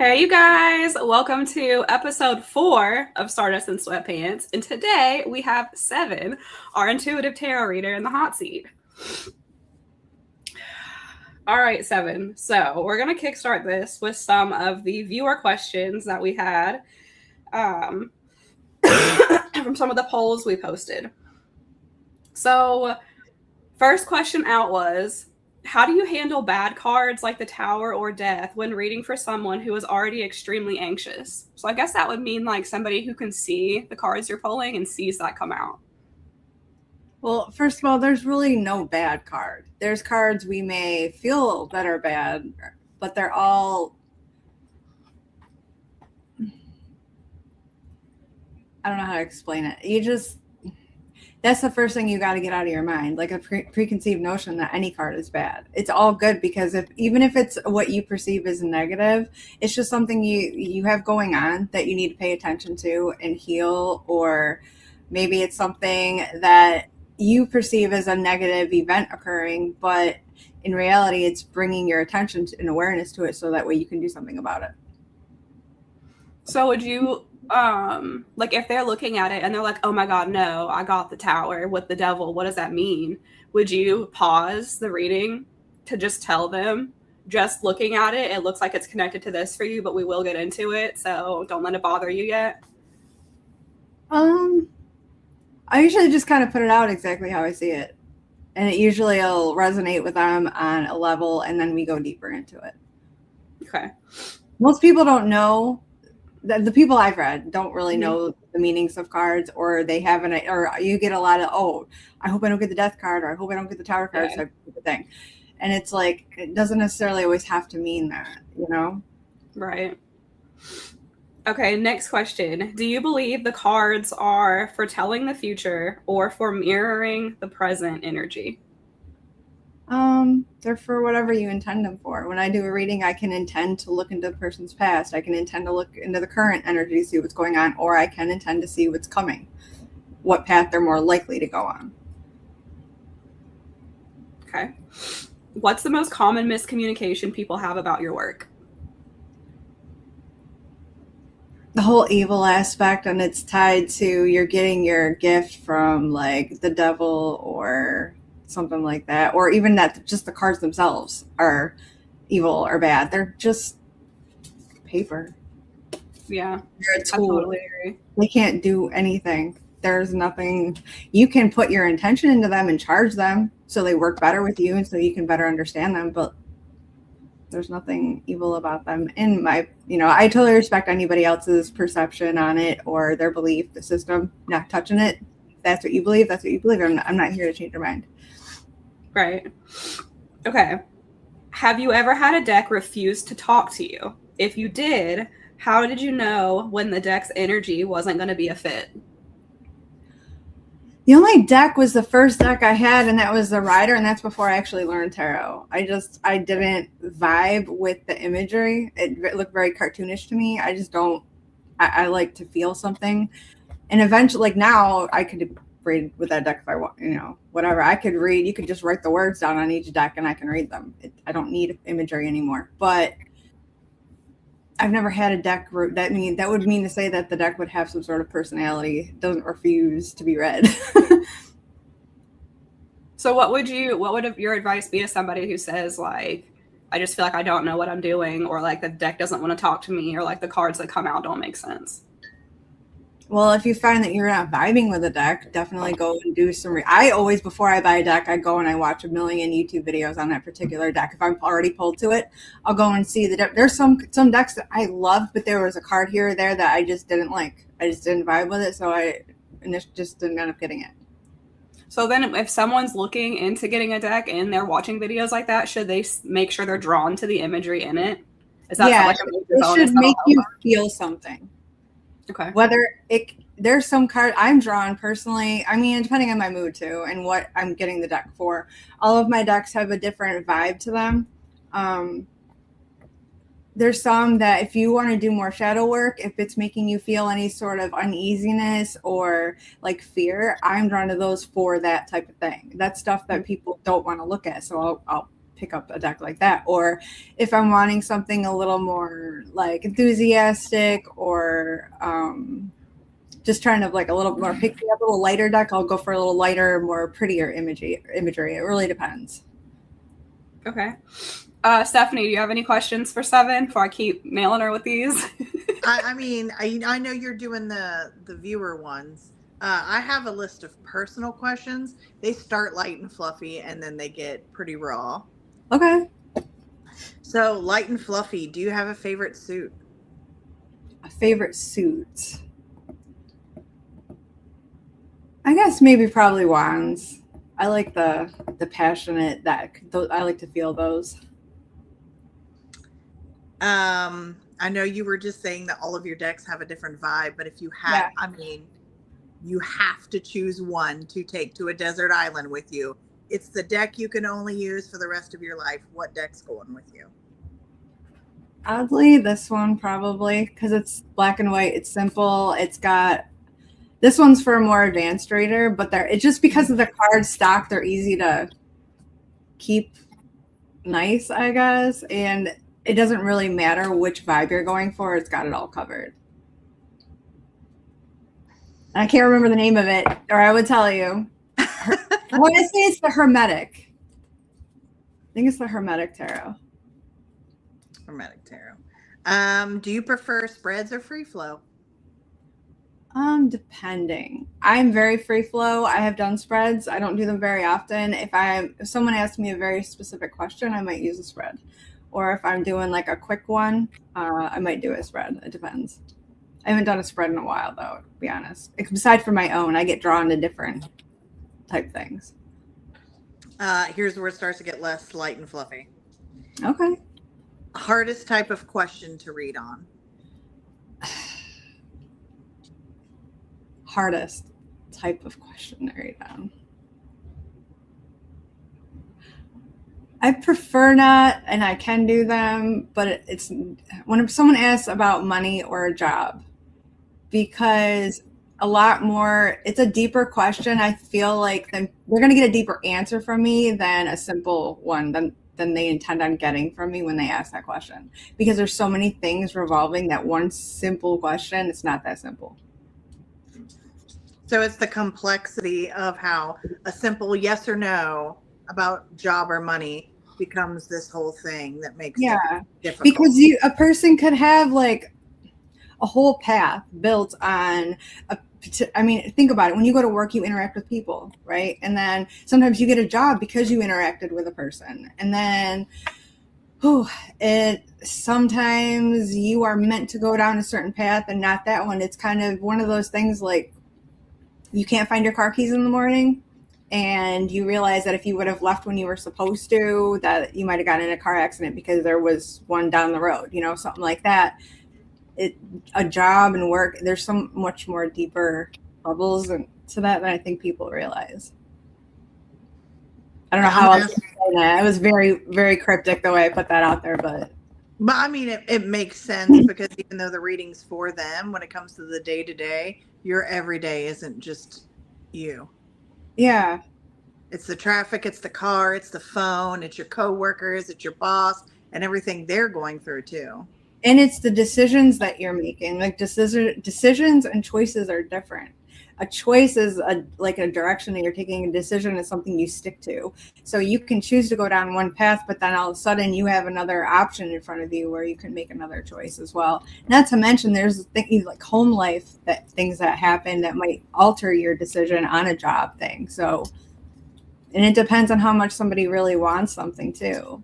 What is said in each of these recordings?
Hey, you guys, welcome to episode 4 of Stardust and Sweatpants. And today we have Sevon, our intuitive tarot reader, in the hot seat. All right, Sevon. So we're going to kickstart this with some of the viewer questions that we had from some of the polls we posted. So, first question out was, how do you handle bad cards like the Tower or Death when reading for someone who is already extremely anxious? So I guess that would mean like somebody who can see the cards you're pulling and sees that come out. Well, first of all, there's really no bad card. There's cards we may feel that are bad, but they're all, I don't know how to explain it. That's the first thing you got to get out of your mind, like a preconceived notion that any card is bad. It's all good because even if it's what you perceive as negative, it's just something you have going on that you need to pay attention to and heal, or maybe it's something that you perceive as a negative event occurring, but in reality, it's bringing your attention and awareness to it so that way you can do something about it. So would you like if they're looking at it and they're like, oh my god, no, I got the Tower with the devil, what does that mean? Would you pause the reading to just tell them, just looking at it, it looks like it's connected to this for you, but we will get into it, so don't let it bother you yet? I usually just kind of put it out exactly how I see it, and it usually will resonate with them on a level, and then we go deeper into it. Okay. Most people don't know. The people I've read don't really know the meanings of cards, or they haven't, or you get a lot of, oh, I hope I don't get the Death card, or I hope I don't get the Tower card, type of thing. And it's like, it doesn't necessarily always have to mean that, you know? Right. Okay, next question. Do you believe the cards are foretelling the future or for mirroring the present energy? They're for whatever you intend them for. When I do a reading, I can intend to look into the person's past. I can intend to look into the current energy, see what's going on, or I can intend to see what's coming, what path they're more likely to go on. Okay. What's the most common miscommunication people have about your work? The whole evil aspect, and it's tied to you're getting your gift from like the devil or something like that, or even that just the cards themselves are evil or bad. They're just paper. Yeah, they're a tool. I totally agree. They can't do anything. There's nothing. You can put your intention into them and charge them so they work better with you and so you can better understand them, but there's nothing evil about them. In my, I totally respect anybody else's perception on it or their belief the system. Not touching it. If that's what you believe, that's what you believe. I'm not here to change your mind. Right. Okay. Have you ever had a deck refuse to talk to you? If you did, how did you know when the deck's energy wasn't going to be a fit? The only deck was the first deck I had, and that was the Rider, and that's before I actually learned tarot. I didn't vibe with the imagery. It looked very cartoonish to me. I just don't. I like to feel something, and eventually, like now, I could read with that deck if I want, whatever. I could read. You could just write the words down on each deck and I can read them. I don't need imagery anymore. But I've never had a deck that would mean to say that the deck would have some sort of personality. It doesn't refuse to be read. So what would your advice be to somebody who says like, I just feel like I don't know what I'm doing, or like the deck doesn't want to talk to me, or like the cards that come out don't make sense? Well, if you find that you're not vibing with a deck, definitely go and do some. I always, before I buy a deck, I go and I watch a million YouTube videos on that particular deck. If I'm already pulled to it, I'll go and see the deck. There's some decks that I love, but there was a card here or there that I just didn't like. I just didn't vibe with it, so I just didn't end up getting it. So then if someone's looking into getting a deck and they're watching videos like that, should they make sure they're drawn to the imagery in it? Is that like it should make you feel something. Okay. There's some card I'm drawn personally. I mean, depending on my mood too and what I'm getting the deck for. All of my decks have a different vibe to them. There's some that if you want to do more shadow work, if it's making you feel any sort of uneasiness or like fear, I'm drawn to those for that type of thing. That's stuff that people don't want to look at. So I'll pick up a deck like that. Or if I'm wanting something a little more like enthusiastic or just trying to like a little more pick up a little lighter deck, I'll go for a little lighter, more prettier imagery. It really depends. Okay. Stephanie, do you have any questions for Sevon before I keep nailing her with these? I mean, I know you're doing the viewer ones. I have a list of personal questions. They start light and fluffy, and then they get pretty raw. Okay. So, light and fluffy, do you have a favorite suit? A favorite suit? I guess maybe probably wands. I like the passionate deck. I like to feel those. I know you were just saying that all of your decks have a different vibe, but if you had, I mean, you have to choose one to take to a desert island with you. It's the deck you can only use for the rest of your life. What deck's going with you? Oddly, this one probably, because it's black and white. It's simple. It's got, this one's for a more advanced reader, but it's just because of the card stock, they're easy to keep nice, I guess. And it doesn't really matter which vibe you're going for. It's got it all covered. I can't remember the name of it, or I would tell you. I want to say it's the Hermetic. I think it's the Hermetic Tarot. Hermetic Tarot. Do you prefer spreads or free flow? Depending. I'm very free flow. I have done spreads. I don't do them very often. If someone asks me a very specific question, I might use a spread. Or if I'm doing like a quick one, I might do a spread. It depends. I haven't done a spread in a while, though, to be honest. Besides for my own, I get drawn to different type things. Here's where it starts to get less light and fluffy. Okay. Hardest type of question to read on? Hardest type of question to read on. I prefer not, and I can do them, but it's when someone asks about money or a job, because a lot more, it's a deeper question. I feel like they're going to get a deeper answer from me than a simple one than they intend on getting from me when they ask that question, because there's so many things revolving that one simple question. It's not that simple. So it's the complexity of how a simple yes or no about job or money becomes this whole thing that makes it difficult. Because a person could have like a whole path built on I mean, think about it. When you go to work, you interact with people, right? And then sometimes you get a job because you interacted with a person. And then sometimes you are meant to go down a certain path and not that one. It's kind of one of those things like you can't find your car keys in the morning, and you realize that if you would have left when you were supposed to, that you might have gotten in a car accident because there was one down the road, something like that. A job and work, there's so much more deeper levels to that than I think people realize. I don't know how else to say that. It was very, very cryptic the way I put that out there, but I mean, it makes sense because even though the reading's for them, when it comes to the day-to-day, your everyday isn't just you. Yeah. It's the traffic, it's the car, it's the phone, it's your coworkers, it's your boss, and everything they're going through too. And it's the decisions that you're making. Like decisions and choices are different. A choice is like a direction that you're taking. A decision is something you stick to. So you can choose to go down one path, but then all of a sudden you have another option in front of you where you can make another choice as well. Not to mention there's things like home life, things that happen that might alter your decision on a job thing. So, and it depends on how much somebody really wants something too.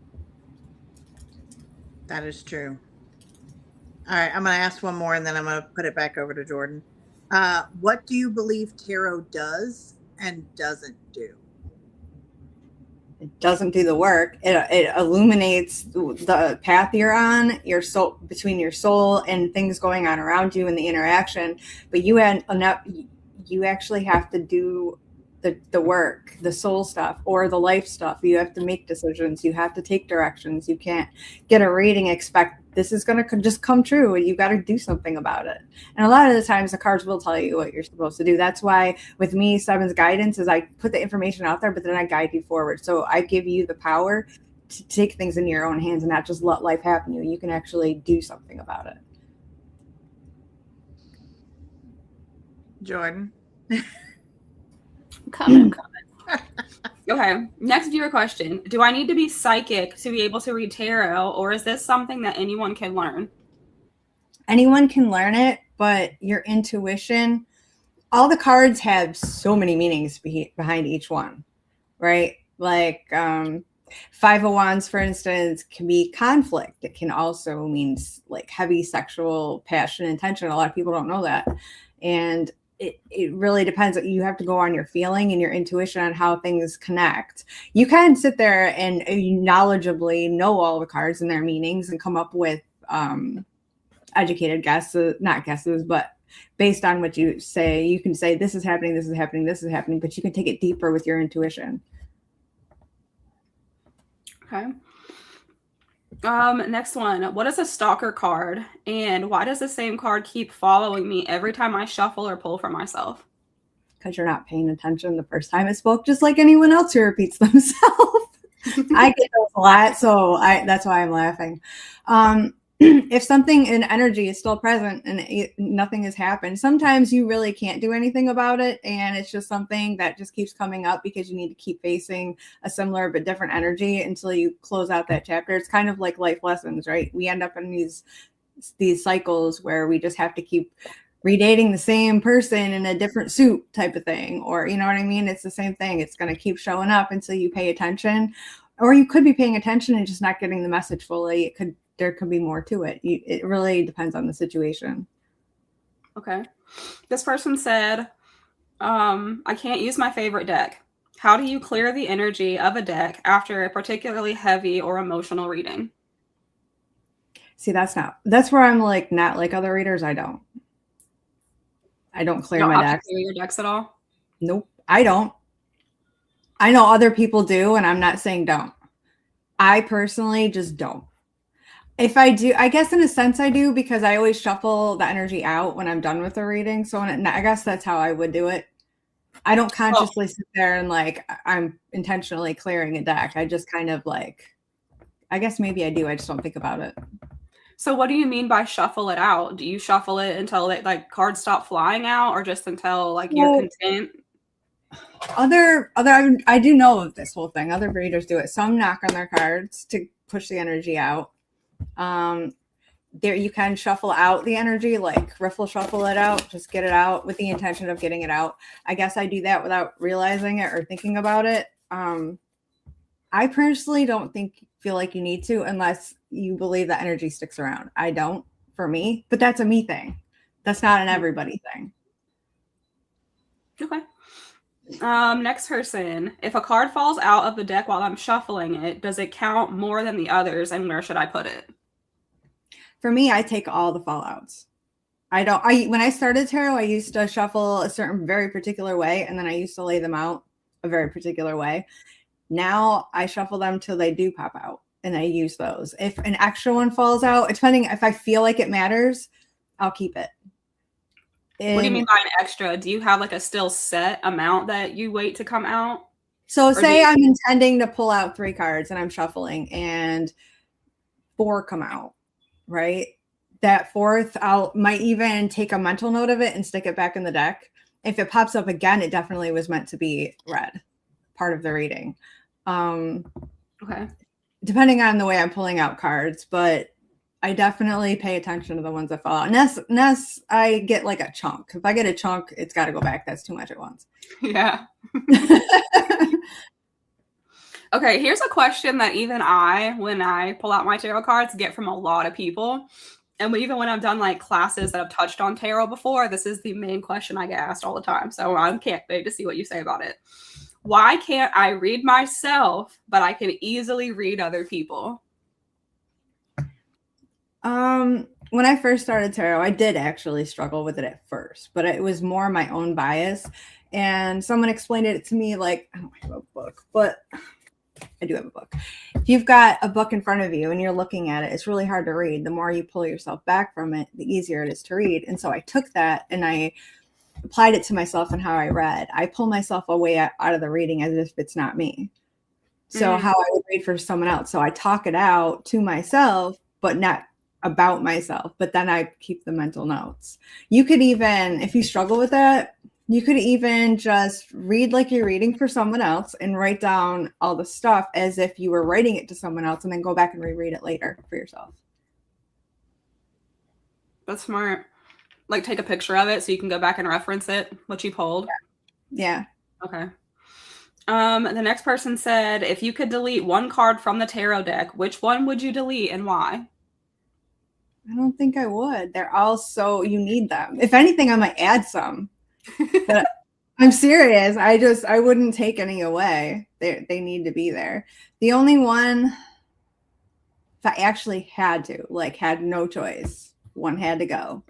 That is true. All right, I'm going to ask one more and then I'm going to put it back over to Jordan. What do you believe tarot does and doesn't do? It doesn't do the work. It illuminates the path you're on, your soul, between your soul and things going on around you and the interaction. But you actually have to do the work, the soul stuff or the life stuff. You have to make decisions. You have to take directions. You can't get a reading, expect this is going to just come true, and you got to do something about it. And a lot of the times the cards will tell you what you're supposed to do. That's why with me, Sevon's guidance is I put the information out there, but then I guide you forward. So I give you the power to take things into your own hands and not just let life happen to you. You can actually do something about it. Jordan. I'm coming. Okay, next viewer question. Do I need to be psychic to be able to read tarot, or is this something that anyone can learn? Anyone can learn it, but your intuition, all the cards have so many meanings behind each one, right? Like Five of Wands, for instance, can be conflict. It can also mean like heavy sexual passion and tension. A lot of people don't know that. And it really depends. You have to go on your feeling and your intuition on how things connect. You can sit there and knowledgeably know all the cards and their meanings and come up with educated guesses, not guesses, but based on what you say, you can say, this is happening, this is happening, this is happening, but you can take it deeper with your intuition. Okay. Next one. What is a stalker card, and why does the same card keep following me every time I shuffle or pull for myself? Because you're not paying attention the first time it spoke, just like anyone else who repeats themselves. I get those a lot, so that's why I'm laughing. If something in energy is still present and nothing has happened, sometimes you really can't do anything about it, and it's just something that just keeps coming up because you need to keep facing a similar but different energy until you close out that chapter. It's kind of like life lessons, right? We end up in these cycles where we just have to keep redating the same person in a different suit type of thing, or you know what I mean? It's the same thing. It's going to keep showing up until you pay attention, or you could be paying attention and just not getting the message fully. There could be more to it. It really depends on the situation. Okay. This person said, I can't use my favorite deck. How do you clear the energy of a deck after a particularly heavy or emotional reading? See, that's where I'm like, not like other readers. I don't clear my decks. Clear your decks at all? Nope, I don't. I know other people do, and I'm not saying don't. I personally just don't. If I do, I guess in a sense I do, because I always shuffle the energy out when I'm done with the reading. So I guess that's how I would do it. I don't consciously sit there and like I'm intentionally clearing a deck. I just kind of like, I guess maybe I do. I just don't think about it. So what do you mean by shuffle it out? Do you shuffle it until like cards stop flying out, or just until like you're content? I do know of this whole thing. Other readers do it. Some knock on their cards to push the energy out. There you can shuffle out the energy, like riffle shuffle it out, just get it out with the intention of getting it out. I guess I do that without realizing it or thinking about it. I personally don't feel like you need to, unless you believe that energy sticks around. I don't, for me, but that's a me thing. That's not an everybody thing. Okay. Next person. If a card falls out of the deck while I'm shuffling it, does it count more than the others, and where should I put it? For me, I take all the fallouts. When I started tarot, I used to shuffle a certain very particular way, and then I used to lay them out a very particular way. Now I shuffle them till they do pop out, and I use those. If an extra one falls out, depending if I feel like it matters, I'll keep it. What do you mean by an extra? Do you have like a still set amount that you wait to come out? So say I'm intending to pull out 3 cards and I'm shuffling and 4 come out, right? That 4th, might even take a mental note of it and stick it back in the deck. If it pops up again, it definitely was meant to be read, part of the reading. Okay. Depending on the way I'm pulling out cards, but I definitely pay attention to the ones that fall out. Unless I get like a chunk. If I get a chunk, it's got to go back. That's too much at once. Yeah. Okay, here's a question that even when I pull out my tarot cards, get from a lot of people. And even when I've done like classes that have touched on tarot before, this is the main question I get asked all the time. So I can't wait to see what you say about it. Why can't I read myself, but I can easily read other people? When I first started tarot, I did actually struggle with it at first, but it was more my own bias. And someone explained it to me like, I don't have a book, but I do have a book. If you've got a book in front of you and you're looking at it, it's really hard to read. The more you pull yourself back from it, the easier it is to read. And so I took that and I applied it to myself and how I read. I pull myself away out of the reading as if it's not me. So how I would read for someone else. So I talk it out to myself, but not about myself. But then I keep the mental notes. You could even, if you struggle with that, you could even just read like you're reading for someone else and write down all the stuff as if you were writing it to someone else, and then go back and reread it later for yourself. That's smart. Like take a picture of it so you can go back and reference it, what you pulled. Yeah. Okay. The next person said, if you could delete one card from the tarot deck, which one would you delete and why? I don't think I would. They're all so, you need them. If anything, I might add some. But I'm serious. I wouldn't take any away. They need to be there. The only one, if I actually had to, like had no choice, one had to go.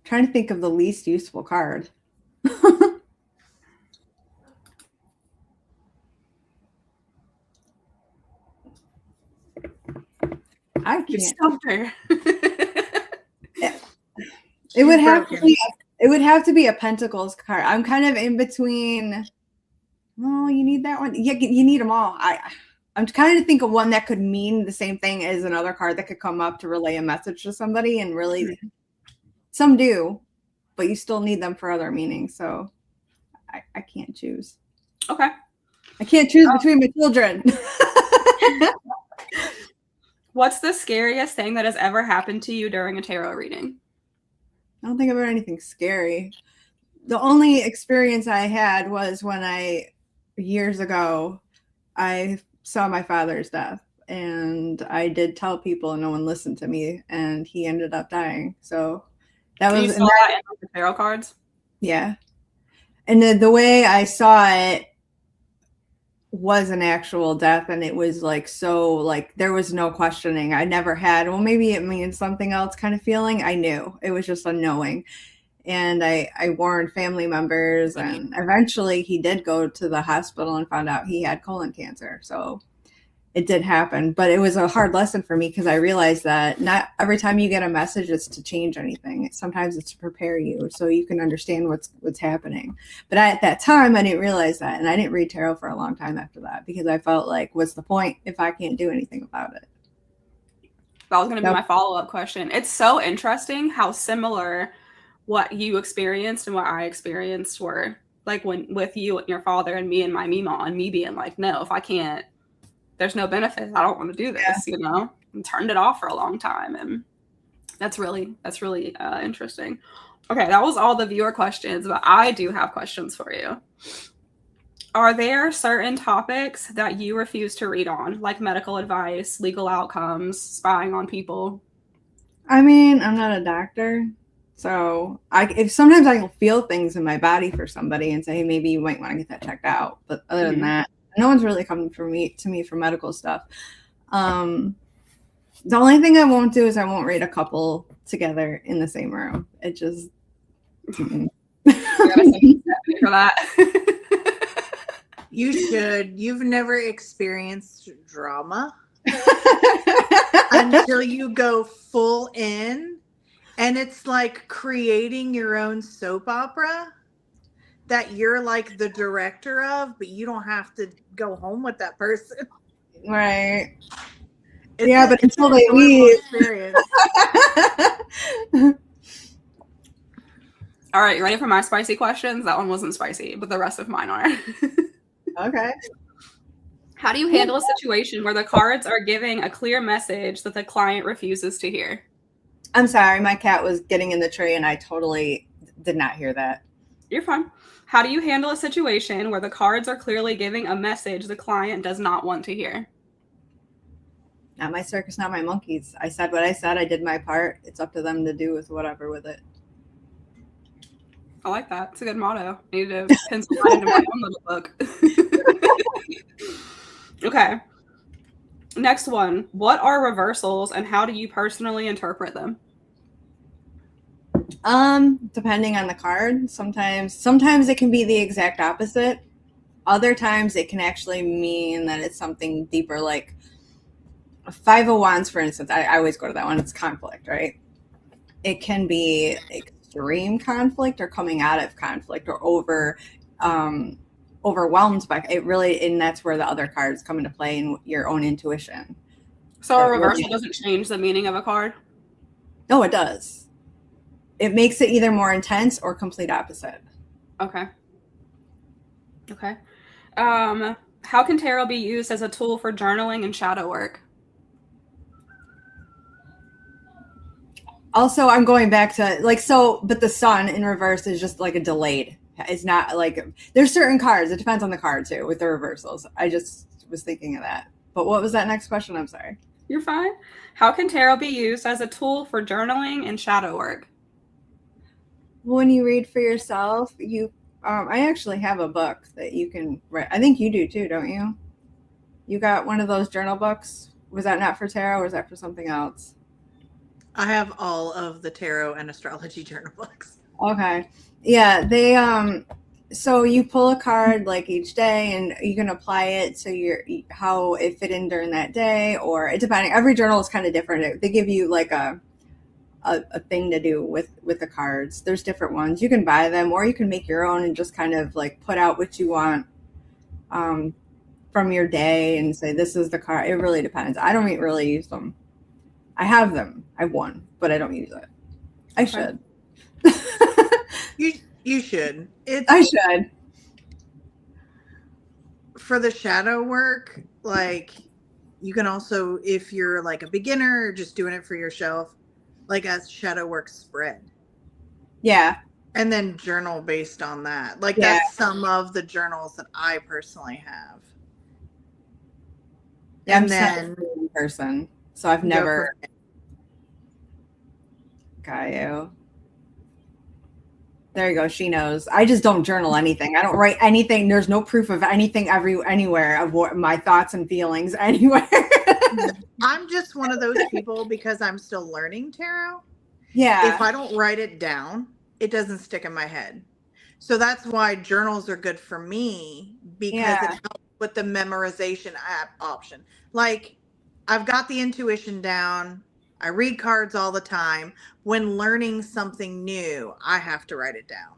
Trying to think of the least useful card. I can't. Stumped her. It would have to be. It would have to be a Pentacles card. I'm kind of in between. Oh, you need that one. Yeah, you need them all. I'm trying to think of one that could mean the same thing as another card that could come up to relay a message to somebody, and really, some do, but you still need them for other meanings. So, I can't choose. Okay. I can't choose between my children. What's the scariest thing that has ever happened to you during a tarot reading? I don't think about anything scary. The only experience I had was when years ago, I saw my father's death, and I did tell people and no one listened to me, and he ended up dying. So that was, you saw that in the tarot cards? Yeah. And the way I saw it was an actual death, and it was like, so like there was no questioning. I never had, well, maybe it means something else kind of feeling. I knew. It was just unknowing. And I warned family members, and eventually he did go to the hospital and found out he had colon cancer. So it did happen, but it was a hard lesson for me, because I realized that not every time you get a message is to change anything. Sometimes it's to prepare you so you can understand what's happening. But at that time, I didn't realize that, and I didn't read tarot for a long time after that, because I felt like, what's the point if I can't do anything about it? That was going to be my follow-up question. It's so interesting how similar what you experienced and what I experienced were, like when with you and your father and me and my Mima, and me being like, no, if I can't, there's no benefit. I don't want to do this, you know, and turned it off for a long time. And that's really interesting. Okay. That was all the viewer questions, but I do have questions for you. Are there certain topics that you refuse to read on, like medical advice, legal outcomes, spying on people? I mean, I'm not a doctor, so if sometimes I can feel things in my body for somebody and say, hey, maybe you might want to get that checked out. But other than that, no one's really coming to me for medical stuff. The only thing I won't do is I won't read a couple together in the same room. It just. You gotta say for that. You should. You've never experienced drama until you go full in, and it's like creating your own soap opera that you're like the director of, but you don't have to go home with that person. Right. But until they leave. All right, you ready for my spicy questions? That one wasn't spicy, but the rest of mine are. Okay. How do you handle a situation where the cards are giving a clear message that the client refuses to hear? I'm sorry, my cat was getting in the tree and I totally did not hear that. You're fine. How do you handle a situation where the cards are clearly giving a message the client does not want to hear? Not my circus, not my monkeys. I said what I said. I did my part. It's up to them to do with whatever with it. I like that. It's a good motto. I need to pencil that into my own little book. Okay. Next one. What are reversals and how do you personally interpret them? Depending on the card. Sometimes it can be the exact opposite. Other times it can actually mean that it's something deeper, like a Five of Wands, for instance. I always go to that one. It's conflict, right? It can be extreme conflict or coming out of conflict or overwhelmed by it really, and that's where the other cards come into play and your own intuition. So a reversal doesn't change the meaning of a card? No, it does. It makes it either more intense or complete opposite. Okay. Okay. How can tarot be used as a tool for journaling and shadow work? Also, I'm going back to but the sun in reverse is just like a delayed. It's not like there's certain cards. It depends on the card too with the reversals. I just was thinking of that. But what was that next question? I'm sorry. You're fine. How can tarot be used as a tool for journaling and shadow work? When you read for yourself, I actually have a book that you can read. I think you do too, don't you? You got one of those journal books. Was that not for tarot or was that for something else? I have all of the tarot and astrology journal books. Okay. Yeah, they so you pull a card like each day and you can apply it to how it fit in during that day, or it depending. Every journal is kind of different. They give you like a thing to do with the cards. There's different ones. You can buy them or you can make your own and just kind of like put out what you want from your day and say this is the card. It really depends. I don't really use them. I have them. I have one, but I don't use it. I should. You should. I should. For the shadow work, like you can also, if you're like a beginner or just doing it for yourself, like a shadow work spread. Yeah. And then journal based on that. Like that's some of the journals that I personally have. Yeah, and then in person. So I've never got you. There you go. She knows. I just don't journal anything. I don't write anything. There's no proof of anything anywhere of what my thoughts and feelings anywhere. I'm just one of those people because I'm still learning tarot. Yeah. If I don't write it down, it doesn't stick in my head. So that's why journals are good for me because it helps with the memorization option. Like I've got the intuition down. I read cards all the time. When learning something new, I have to write it down.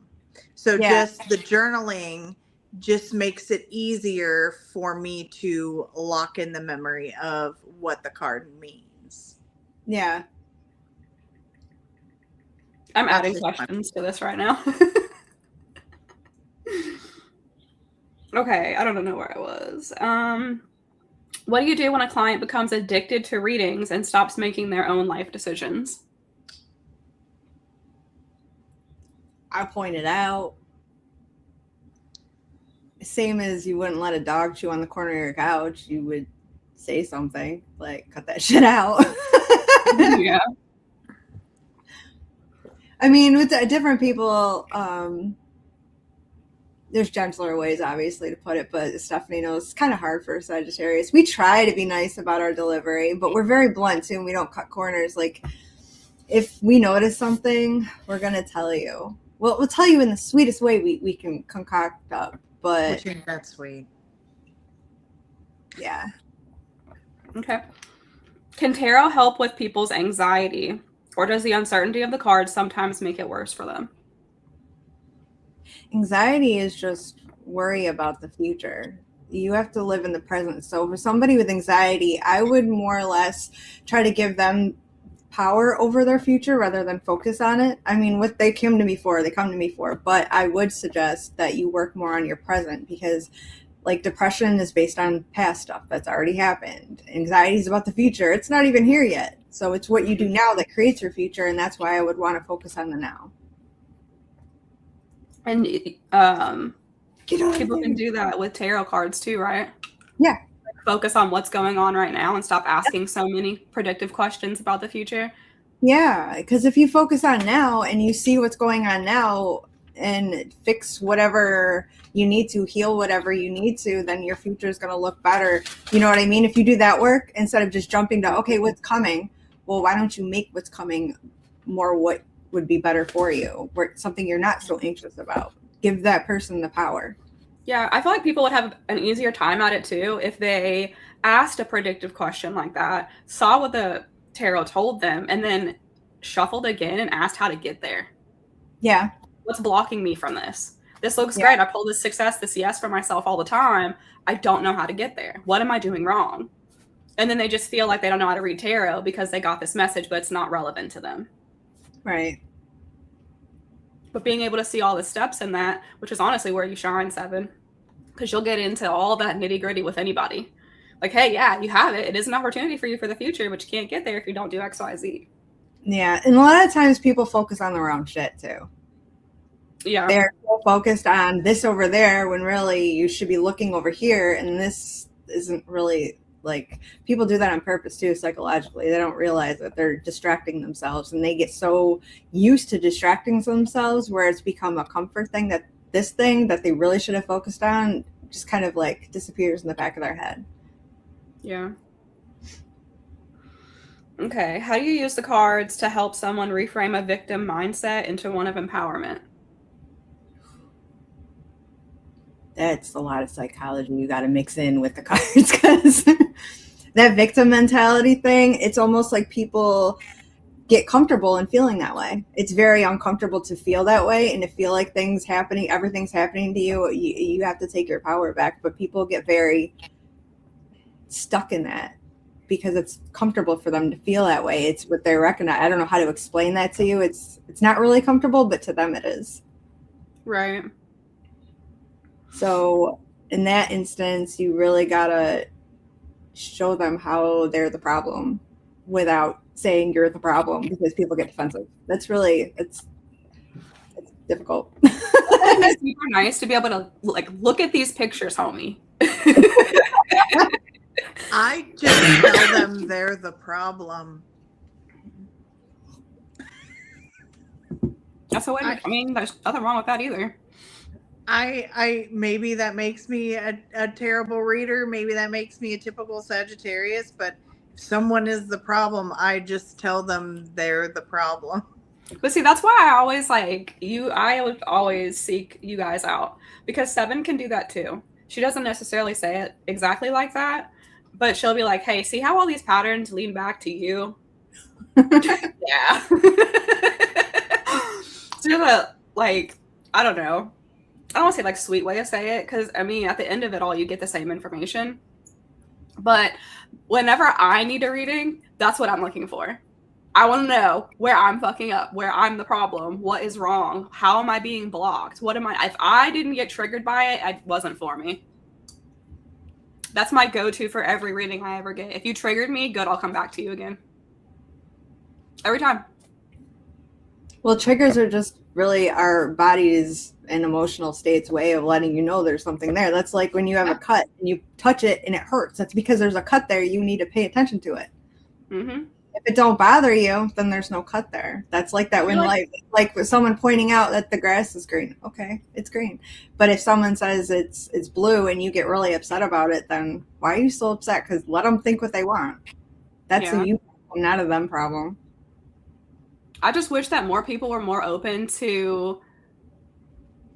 So just the journaling just makes it easier for me to lock in the memory of what the card means. Yeah. I'm adding questions to this right now. Okay, I don't know where I was. What do you do when a client becomes addicted to readings and stops making their own life decisions? I point it out. Same as you wouldn't let a dog chew on the corner of your couch. You would say something like, cut that shit out. Yeah. I mean, with different people, there's gentler ways, obviously, to put it, but Stephanie knows it's kind of hard for Sagittarius. We try to be nice about our delivery, but we're very blunt too, and we don't cut corners. Like, if we notice something, we're going to tell you. Well, we'll tell you in the sweetest way we can concoct up, but... That's sweet. Yeah. Okay. Can tarot help with people's anxiety, or does the uncertainty of the cards sometimes make it worse for them? Anxiety is just worry about the future. You have to live in the present. So for somebody with anxiety, I would more or less try to give them power over their future rather than focus on it. I mean, what they come to me for, but I would suggest that you work more on your present because like depression is based on past stuff that's already happened. Anxiety is about the future. It's not even here yet. So it's what you do now that creates your future. And that's why I would want to focus on the now. And people can do that with tarot cards too, right? Yeah. Focus on what's going on right now and stop asking so many predictive questions about the future. Yeah, because if you focus on now and you see what's going on now and fix whatever you need to, heal whatever you need to, then your future is going to look better. You know what I mean? If you do that work instead of just jumping to, okay, what's coming? Well, why don't you make what's coming more what would be better for you, something you're not so anxious about. Give that person the power. Yeah, I feel like people would have an easier time at it too if they asked a predictive question like that, saw what the tarot told them, and then shuffled again and asked how to get there. Yeah. What's blocking me from this? This looks Yeah. great. I pull this success, this yes for myself all the time. I don't know how to get there. What am I doing wrong? And then they just feel like they don't know how to read tarot because they got this message, but it's not relevant to them. Right. But being able to see all the steps in that, which is honestly where you shine, Sevon, because you'll get into all that nitty gritty with anybody. Like, hey, yeah, you have it. It is an opportunity for you for the future, but you can't get there if you don't do X, Y, Z. Yeah. And a lot of times people focus on the wrong shit too. Yeah. They're so focused on this over there when really you should be looking over here. And this isn't really like, people do that on purpose too, psychologically. They don't realize that they're distracting themselves, and they get so used to distracting themselves where it's become a comfort thing that this thing that they really should have focused on just kind of like disappears in the back of their head. Yeah. Okay. How do you use the cards to help someone reframe a victim mindset into one of empowerment? That's a lot of psychology you got to mix in with the cards, because that victim mentality thing, it's almost like people get comfortable in feeling that way. It's very uncomfortable to feel that way and to feel like everything's happening to you. You have to take your power back, but people get very stuck in that because it's comfortable for them to feel that way. It's what they recognize. I don't know how to explain that to you. It's not really comfortable, but to them it is. Right. So in that instance, you really gotta show them how they're the problem without saying you're the problem, because people get defensive. That's really, it's difficult. It's super nice to be able to like look at these pictures, homie. I just tell them they're the problem. That's the way. I mean, there's nothing wrong with that either. I maybe that makes me a terrible reader. Maybe that makes me a typical Sagittarius. But if someone is the problem, I just tell them they're the problem. But see, that's why I always like you. I would always seek you guys out, because Sevon can do that too. She doesn't necessarily say it exactly like that, but she'll be like, "Hey, see how all these patterns lead back to you?" Yeah. So you're the, like, I don't know. I don't want to say like sweet way to say it, because I mean at the end of it all you get the same information. But whenever I need a reading, that's what I'm looking for. I want to know where I'm fucking up, where I'm the problem, what is wrong, how am I being blocked, what am I, if I didn't get triggered by it, it wasn't for me. That's my go-to for every reading I ever get. If you triggered me, good, I'll come back to you again. Every time. Well, triggers are just really our body's and emotional state's way of letting you know there's something there. That's like when you have a cut and you touch it and it hurts. That's because there's a cut there. You need to pay attention to it. Mm-hmm. If it don't bother you, then there's no cut there. That's like that when like with someone pointing out that the grass is green. Okay, it's green. But if someone says it's blue and you get really upset about it, then why are you so upset? Because let them think what they want. That's a you problem, not a them problem. I just wish that more people were more open to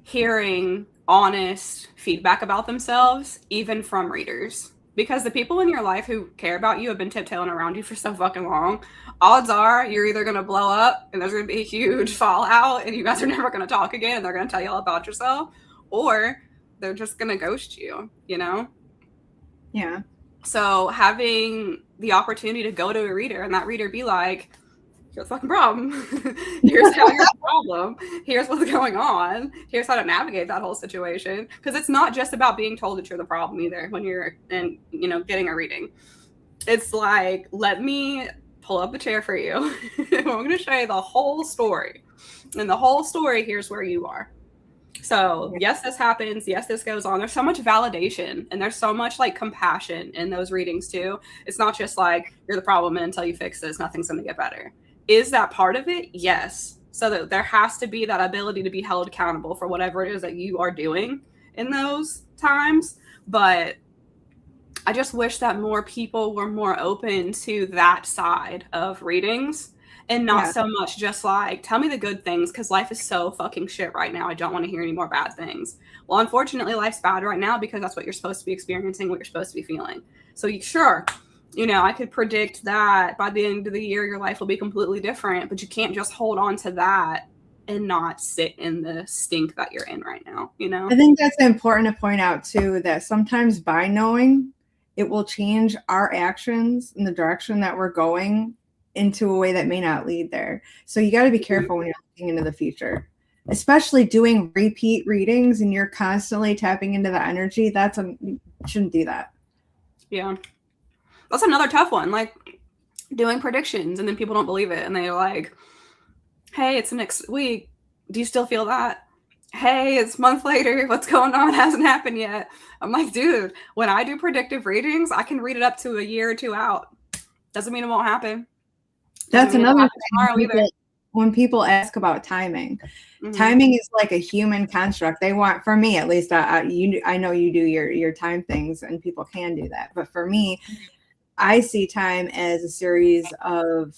hearing honest feedback about themselves, even from readers. Because the people in your life who care about you have been tiptoeing around you for so fucking long. Odds are you're either going to blow up and there's going to be a huge fallout and you guys are never going to talk again and they're going to tell you all about yourself, or they're just going to ghost you, you know? Yeah. So having the opportunity to go to a reader and that reader be like, here's the fucking problem. Here's how you're the problem. Here's what's going on. Here's how to navigate that whole situation. Because it's not just about being told that you're the problem either when you're getting a reading. It's like, let me pull up a chair for you. I'm going to show you the whole story. And the whole story, here's where you are. So yes, this happens. Yes, this goes on. There's so much validation and there's so much like compassion in those readings too. It's not just like you're the problem and until you fix this, nothing's going to get better. Is that part of it? Yes. So that there has to be that ability to be held accountable for whatever it is that you are doing in those times. But I just wish that more people were more open to that side of readings and not so much just like, tell me the good things because life is so fucking shit right now. I don't want to hear any more bad things. Well, unfortunately, life's bad right now because that's what you're supposed to be experiencing, what you're supposed to be feeling. So sure, I could predict that by the end of the year, your life will be completely different, but you can't just hold on to that and not sit in the stink that you're in right now, you know? I think that's important to point out too, that sometimes by knowing, it will change our actions in the direction that we're going into a way that may not lead there. So you got to be careful when you're looking into the future, especially doing repeat readings and you're constantly tapping into the energy. You shouldn't do that. Yeah. That's another tough one. Like doing predictions and then people don't believe it and they're like, hey, it's next week. Do you still feel that? Hey, it's a month later. What's going on? It hasn't happened yet. I'm like, dude, when I do predictive readings, I can read it up to a year or two out. Doesn't mean it won't happen. That's another thing. When people ask about timing, timing is like a human construct. They want, for me at least, I know you do your time things and people can do that. But for me, I see time as a series of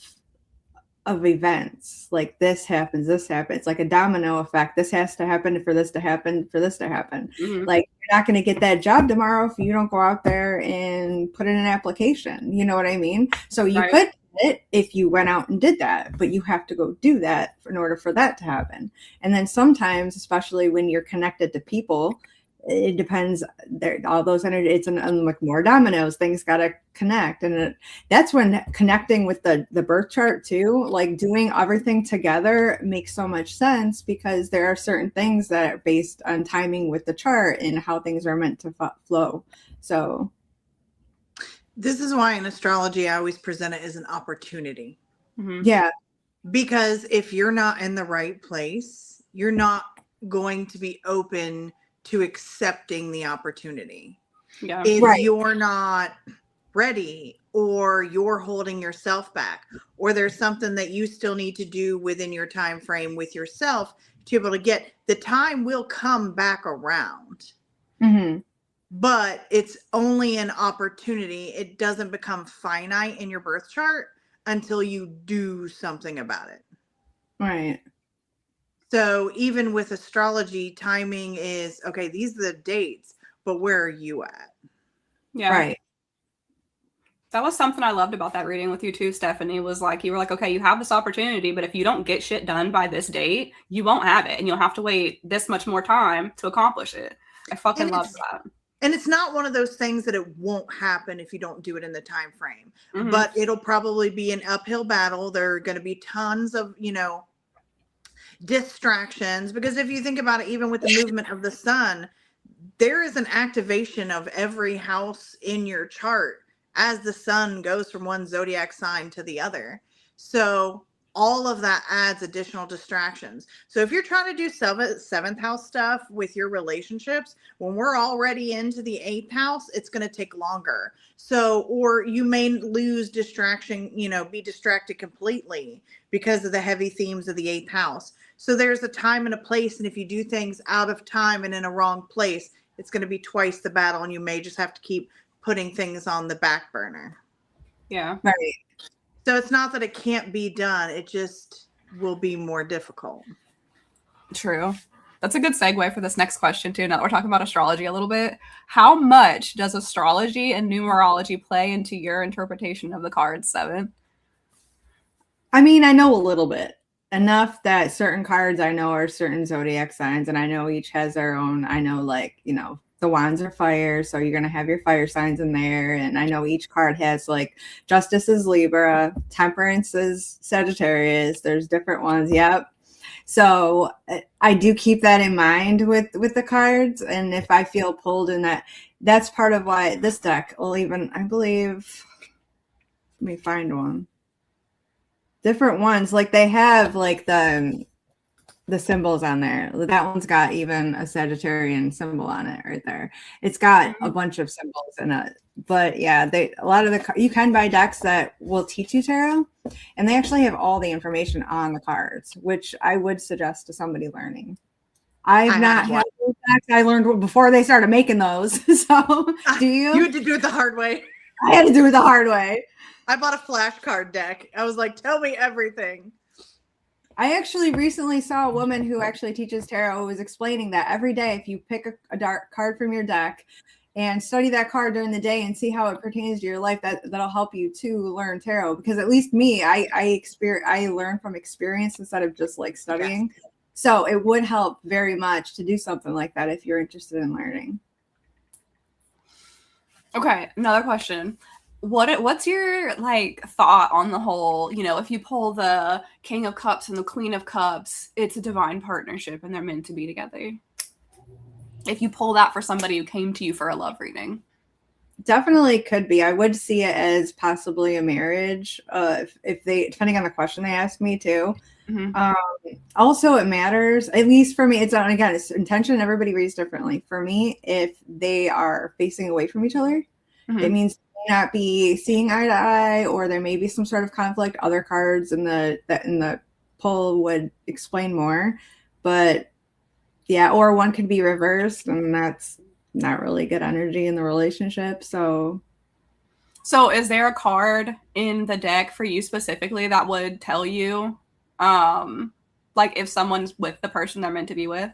events. Like this happens, it's like a domino effect. This has to happen for this to happen, for this to happen. Like you're not going to get that job tomorrow if you don't go out there and put in an application. You know what I mean? So you could get it if you went out and did that, but you have to go do that in order for that to happen. And then sometimes, especially when you're connected to people, it depends. All those energy, it's like more dominoes. Things got to connect, and that's when connecting with the birth chart too, like doing everything together, makes so much sense, because there are certain things that are based on timing with the chart and how things are meant to flow. So this is why in astrology I always present it as an opportunity. Yeah, because if you're not in the right place, you're not going to be open to accepting the opportunity. Yeah. If you're not ready, or you're holding yourself back, or there's something that you still need to do within your time frame with yourself to be able to get, the time will come back around. But it's only an opportunity. It doesn't become finite in your birth chart until you do something about it. Right. So even with astrology, timing is, okay, these are the dates, but where are you at? Yeah. Right. That was something I loved about that reading with you too, Stephanie, was like, you were like, okay, you have this opportunity, but if you don't get shit done by this date, you won't have it. And you'll have to wait this much more time to accomplish it. I fucking love that. And it's not one of those things that it won't happen if you don't do it in the time frame, but it'll probably be an uphill battle. There are going to be tons of, distractions, because if you think about it, even with the movement of the sun, there is an activation of every house in your chart as the sun goes from one zodiac sign to the other. So all of that adds additional distractions. So if you're trying to do seventh house stuff with your relationships, when we're already into the 8th house, it's going to take longer. So, or you may lose distraction, be distracted completely because of the heavy themes of the 8th house. So there's a time and a place. And if you do things out of time and in a wrong place, it's going to be twice the battle. And you may just have to keep putting things on the back burner. Yeah. Right. So it's not that it can't be done. It just will be more difficult. True. That's a good segue for this next question too. Now that we're talking about astrology a little bit, how much does astrology and numerology play into your interpretation of the cards, Sevon? I mean, I know a little bit. Enough that certain cards I know are certain zodiac signs, and I know each has their own. I know, the wands are fire, so you're going to have your fire signs in there. And I know each card has, like, Justice is Libra, Temperance is Sagittarius. There's different ones. Yep. So I do keep that in mind with the cards. And if I feel pulled in that, that's part of why this deck will even, I believe, let me find one. Different ones, like they have like the symbols on there. That one's got even a Sagittarian symbol on it right there. It's got a bunch of symbols in it. But yeah, you can buy decks that will teach you tarot, and they actually have all the information on the cards, which I would suggest to somebody learning. I've not had those decks. I learned before they started making those. So do you? You had to do it the hard way. I had to do it the hard way. I bought a flashcard deck. I was like, tell me everything. I actually recently saw a woman who actually teaches tarot who was explaining that every day, if you pick a dark card from your deck and study that card during the day and see how it pertains to your life, that'll help you to learn tarot. Because at least me, I learn from experience instead of just like studying. So it would help very much to do something like that if you're interested in learning. Okay, another question. What's your like thought on the whole, you know, if you pull the King of Cups and the Queen of Cups, it's a divine partnership and they're meant to be together. If you pull that for somebody who came to you for a love reading. Definitely could be. I would see it as possibly a marriage, if they, depending on the question they ask me too. Also, it matters, at least for me. It's on, again, it's intention. Everybody reads differently. For me, if they are facing away from each other, it means they may not be seeing eye to eye, or there may be some sort of conflict. Other cards in the pull would explain more, but yeah, or one could be reversed, and that's not really good energy in the relationship. So is there a card in the deck for you specifically that would tell you, like if someone's with the person they're meant to be with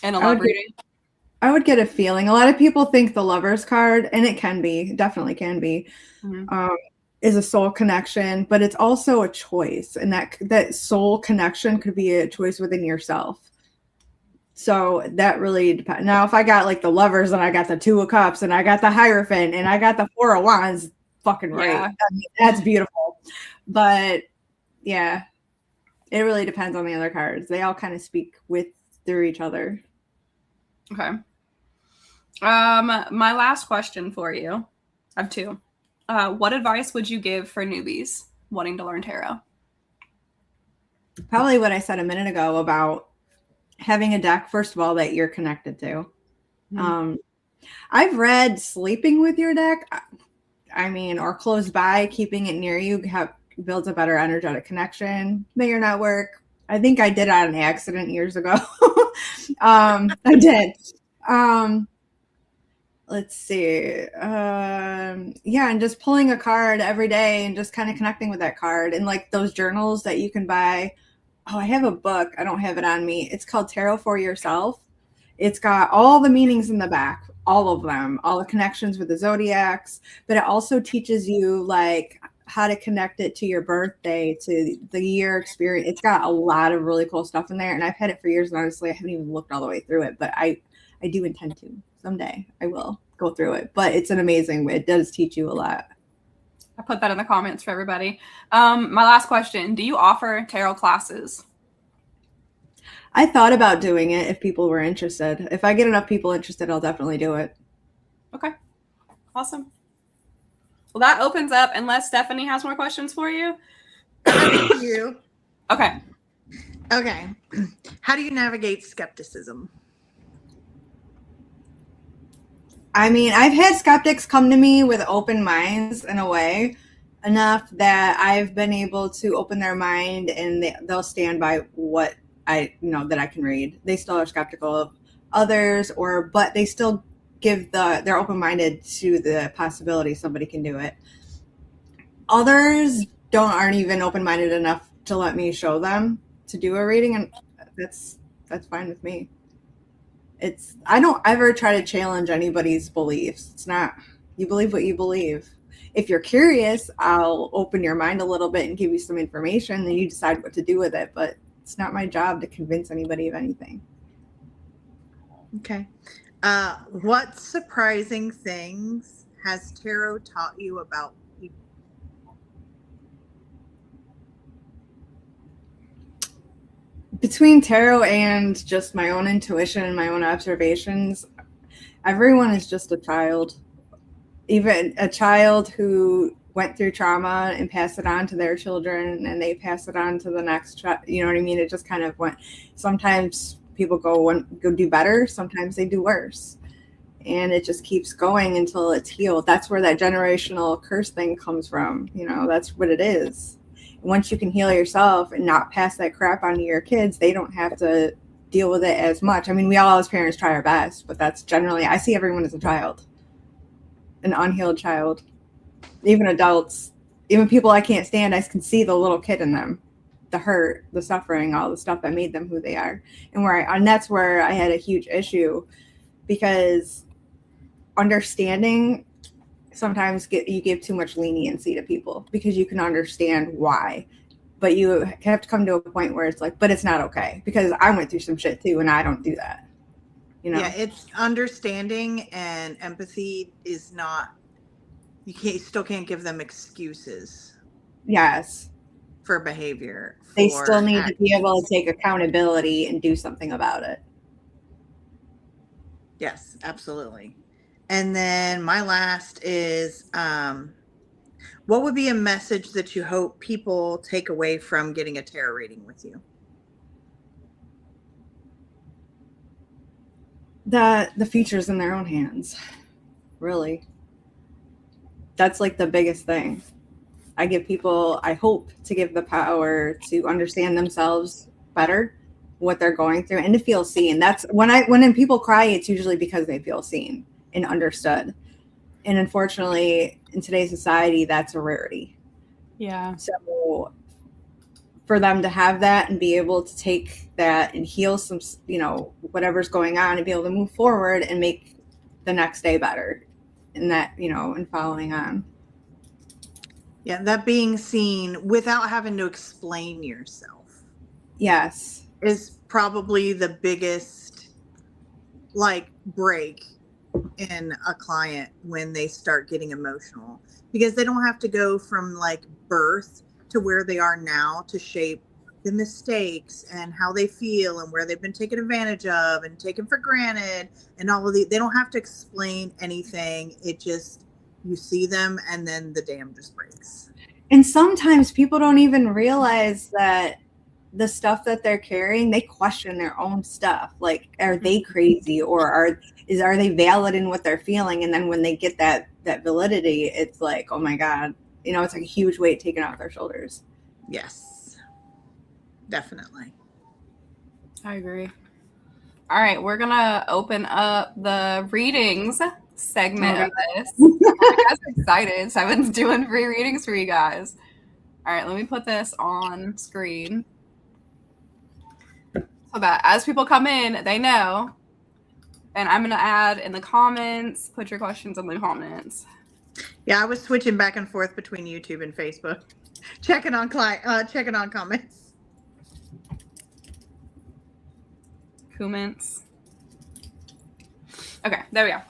in a love reading? I would get a feeling. A lot of people think the Lover's card, and it can be, definitely can be, is a soul connection, but it's also a choice, and that soul connection could be a choice within yourself. So that really depends. Now, if I got like the Lovers and I got the Two of Cups and I got the Hierophant and I got the Four of Wands, fucking right. Yeah. I mean, that's beautiful. But yeah, it really depends on the other cards. They all kind of speak through each other. Okay. My last question for you, I have two. What advice would you give for newbies wanting to learn tarot? Probably what I said a minute ago about having a deck, first of all, that you're connected to. I've read sleeping with your deck, or close by, keeping it near you builds a better energetic connection. May or not work. I think I did it on accident years ago. I did. Let's see. And just pulling a card every day and just kind of connecting with that card, and like those journals that you can buy. Oh, I have a book. I don't have it on me. It's called Tarot for Yourself. It's got all the meanings in the back, all of them, all the connections with the zodiacs, but it also teaches you like how to connect it to your birthday, to the year experience. It's got a lot of really cool stuff in there, and I've had it for years, and honestly, I haven't even looked all the way through it, but I do intend to. Someday I will go through it, but it's an amazing, it does teach you a lot. I put that in the comments for everybody. My last question, do you offer tarot classes? I thought about doing it if people were interested. If I get enough people interested, I'll definitely do it. Okay. Awesome. Well, that opens up, unless Stephanie has more questions for you. Thank you. Okay. How do you navigate skepticism? I've had skeptics come to me with open minds in a way enough that I've been able to open their mind, and they'll stand by what I know that I can read. They still are skeptical of others, but they still they're open-minded to the possibility somebody can do it. Others aren't even open-minded enough to let me show them to do a reading, and that's fine with me. I don't ever try to challenge anybody's beliefs. It's not, you believe what you believe. If you're curious, I'll open your mind a little bit and give you some information, and you decide what to do with it. But it's not my job to convince anybody of anything. Okay. What surprising things has tarot taught you about people? Between tarot and just my own intuition and my own observations, everyone is just a child. Even a child who went through trauma and passed it on to their children, and they pass it on to the next child. You know what I mean? It just kind of went. Sometimes people go do better. Sometimes they do worse. And it just keeps going until it's healed. That's where that generational curse thing comes from. That's what it is. Once you can heal yourself and not pass that crap on to your kids, they don't have to deal with it as much. We all as parents try our best, but that's generally, I see everyone as a child, an unhealed child. Even adults, even people I can't stand, I can see the little kid in them, the hurt, the suffering, all the stuff that made them who they are. And that's where I had a huge issue, because understanding, sometimes you give too much leniency to people because you can understand why but you have to come to a point where it's like, but it's not okay, because I went through some shit too, and I don't do that. You know? Yeah, it's understanding and empathy is not, you still can't give them excuses. Yes. For behavior. They still need to be able to take accountability and do something about it. Yes, absolutely. And then my last is, what would be a message that you hope people take away from getting a tarot reading with you? The future's in their own hands, really. That's like the biggest thing. I hope to give the power to understand themselves better, what they're going through, and to feel seen. That's when people cry, it's usually because they feel seen and understood. And unfortunately, in today's society, that's a rarity. Yeah. So for them to have that and be able to take that and heal some, whatever's going on, and be able to move forward and make the next day better, and that, and following on. Yeah, that being seen without having to explain yourself. Yes. Is probably the biggest break in a client when they start getting emotional, because they don't have to go from birth to where they are now to shape the mistakes and how they feel and where they've been taken advantage of and taken for granted and all of they don't have to explain anything. It just, you see them and then the dam just breaks. And sometimes people don't even realize that the stuff that they're carrying, they question their own stuff. Like, are they crazy, or are they valid in what they're feeling? And then when they get that validity, it's like, oh my God, it's like a huge weight taken off their shoulders. Yes, definitely. I agree. All right, we're gonna open up the readings segment of this. You guys are excited. Sevon's doing free readings for you guys. All right, let me put this on screen so that as people come in, they know. And I'm gonna add in the comments. Put your questions in the comments. Yeah, I was switching back and forth between YouTube and Facebook, checking on comments. Comments. Okay, there we go.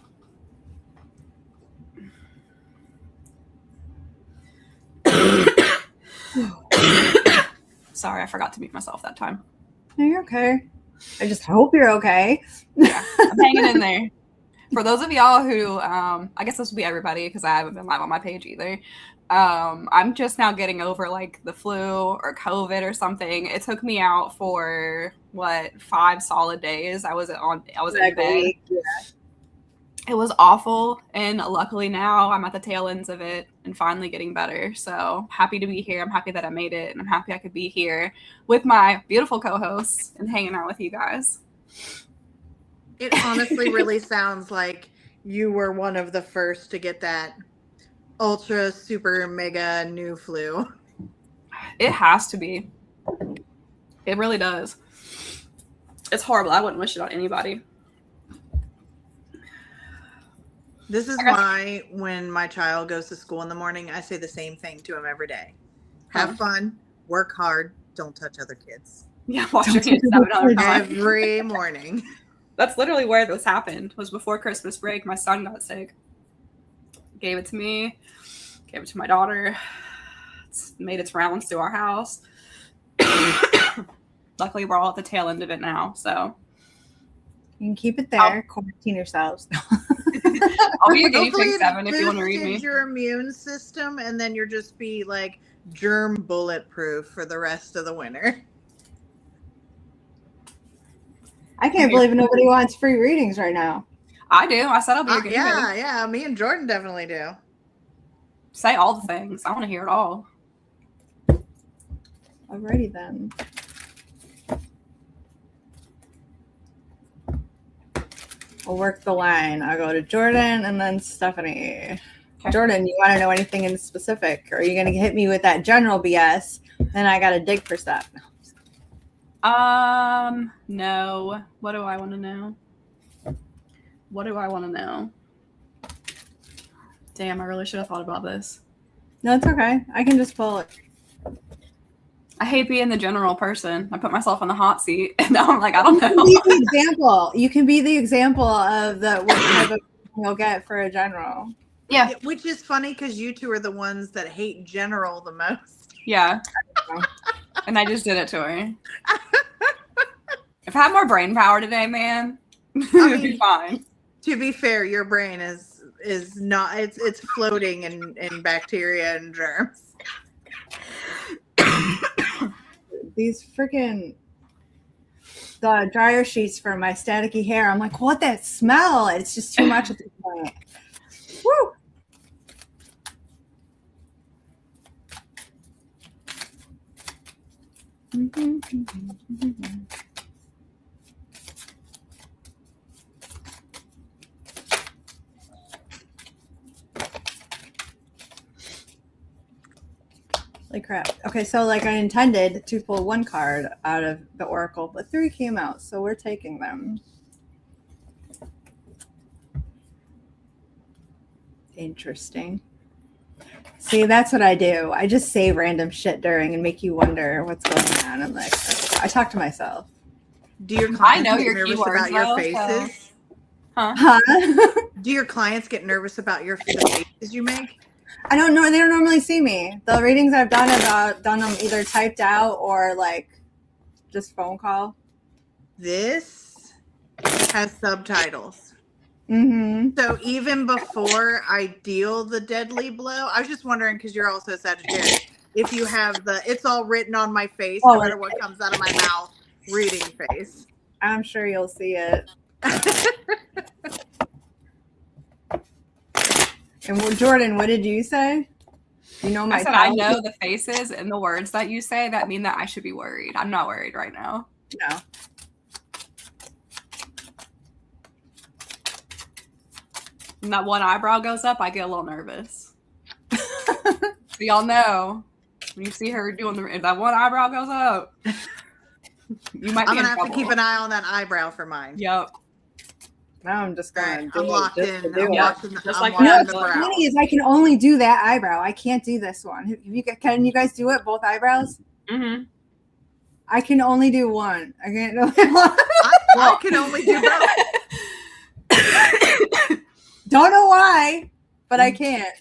Sorry, I forgot to mute myself that time. No, you're okay. I just hope you're okay. Yeah, I'm hanging in there. For those of y'all who, I guess this will be everybody because I haven't been live on my page either. I'm just now getting over the flu or COVID or something. It took me out for 5 solid days. I was in bed. Yeah. It was awful, and luckily now I'm at the tail ends of it and finally getting better. So happy to be here. I'm happy that I made it, and I'm happy I could be here with my beautiful co-hosts and hanging out with you guys. It honestly really sounds like you were one of the first to get that ultra super mega new flu. It has to be. It really does. It's horrible. I wouldn't wish it on anybody. This is why when my child goes to school in the morning, I say the same thing to him every day. Have fun, work hard, don't touch other kids. Yeah, wash your hands 7 other times. Every morning. That's literally where this happened. Was before Christmas break. My son got sick. Gave it to me. Gave it to my daughter. It's made its rounds to our house. Luckily, we're all at the tail end of it now. So you can keep it there. Quarantine yourselves. I'll be your guinea pig, Sevon, if you want to read me. Your immune system, and then you'll just be germ bulletproof for the rest of the winter. I can't believe nobody wants free readings right now. I do. I said I'll be your guinea pig. Yeah. Me and Jordan definitely do. Say all the things. I want to hear it all. Alrighty then. I'll work the line. I'll go to Jordan and then Stephanie. Okay. Jordan, you want to know anything in specific? Or are you going to hit me with that general BS? Then I got to dig for stuff. No. What do I want to know? Damn, I really should have thought about this. No, it's okay. I can just pull it. I hate being the general person. I put myself on the hot seat, and now I'm like, I don't know. You can be the example. You can be the example of what type of you'll get for a general. Yeah. Which is funny because you two are the ones that hate general the most. Yeah. And I just did it to her. If I had more brain power today, man, it'd be fine. To be fair, your brain is not, it's floating in bacteria and germs. These freaking the dryer sheets for my staticky hair. I'm like, what that smell? It's just too much at this point. Woo! Like crap. Okay, so like I intended to pull one card out of the Oracle, but 3 came out, so we're taking them. Interesting. See, that's what I do. I just say random shit during and make you wonder what's going on. I'm like, I talk to myself. Do your clients I know get your nervous keywords, about your though, faces? so- Huh? Do your clients get nervous about the faces you make? I don't know. They don't normally see me. The readings I've done have done them either typed out or like just phone call. This has subtitles. Mm-hmm. So even before I deal the deadly blow, I was just wondering because you're also Sagittarius. If you have it's all written on my face, no matter what comes out of my mouth, reading face. I'm sure you'll see it. And well, Jordan, what did you say? You know my. I said I know the faces and the words that you say that mean that I should be worried. I'm not worried right now. No. When that one eyebrow goes up, I get a little nervous. So y'all know when you see her doing if that one eyebrow goes up, you might. I'm gonna have to keep an eye on that eyebrow for mine. Yep. Now I'm just going. I'm locked in. I'm watching just I'm like watching no, the what's brow. funny is I can only do that eyebrow. I can't do this one. Can you guys do it? Both eyebrows? Mm-hmm. I can only do one. I can't do one. I can only do both. Don't know why, but I can't.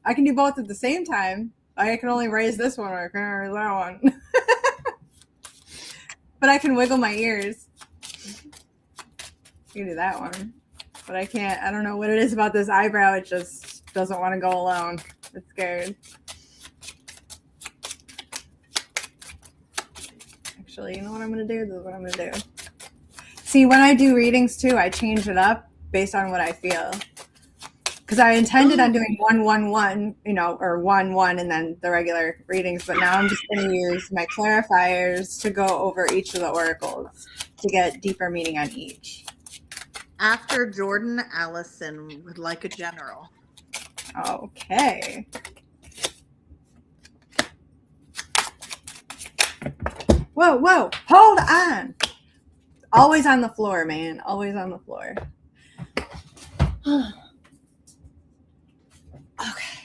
I can do both at the same time. I can only raise this one or I can raise that one. But I can wiggle my ears. I can do that one. But I can't. I don't know what it is about this eyebrow. It just doesn't want to go alone. It's scared. Actually, you know what I'm going to do? This is what I'm going to do. See, when I do readings too, I change it up based on what I feel. Because I intended on doing 1-1-1, or 1-1 and then the regular readings. But now I'm just going to use my clarifiers to go over each of the oracles to get deeper meaning on each. After Jordan, Allison would like a general. Okay. Whoa. Hold on. Always on the floor, man. Always on the floor. Okay.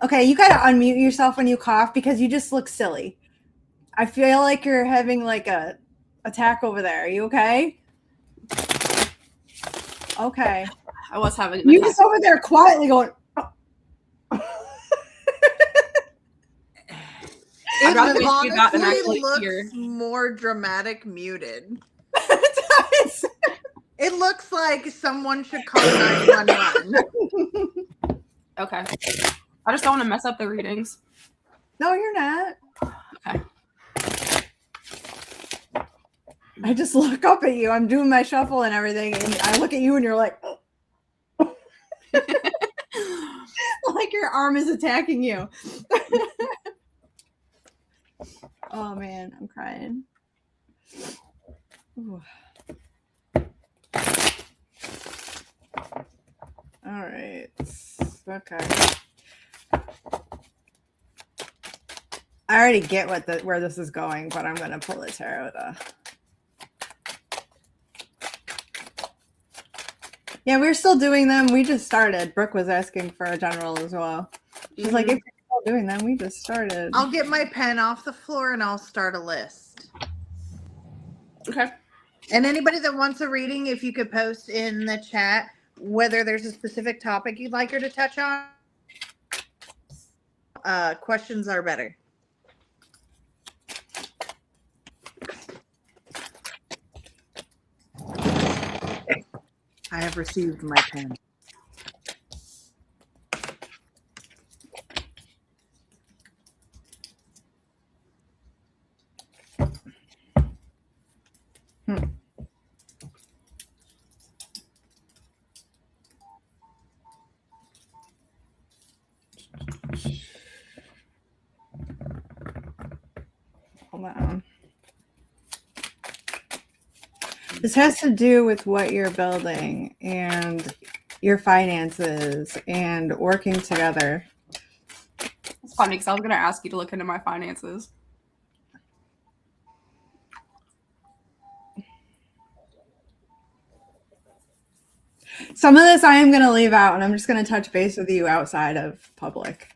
Okay, you gotta unmute yourself when you cough because you just look silly. I feel like you're having like a attack over there. Are you okay? Okay. I was having You just over there quietly going. It honestly honestly looks hear. more dramatic muted. It does. It looks like someone should call 911. Okay. I just don't want to mess up the readings. No, you're not. Okay. I just look up at you. I'm doing my shuffle and everything, and I look at you, and you're like, like your arm is attacking you. Oh man, I'm crying. Ooh. All right. Okay. I already get where this is going, but I'm gonna pull the tarot. Yeah, we're still doing them. We just started. Brooke was asking for a general as well. She's like, if you're still doing them, we just started. I'll get my pen off the floor and I'll start a list. Okay. And anybody that wants a reading, if you could post in the chat whether there's a specific topic you'd like her to touch on. Questions are better. I have received my pen. Hold on. This has to do with what you're building and your finances and working together. It's funny because I was going to ask you to look into my finances. Some of this I am going to leave out, and I'm just going to touch base with you outside of public.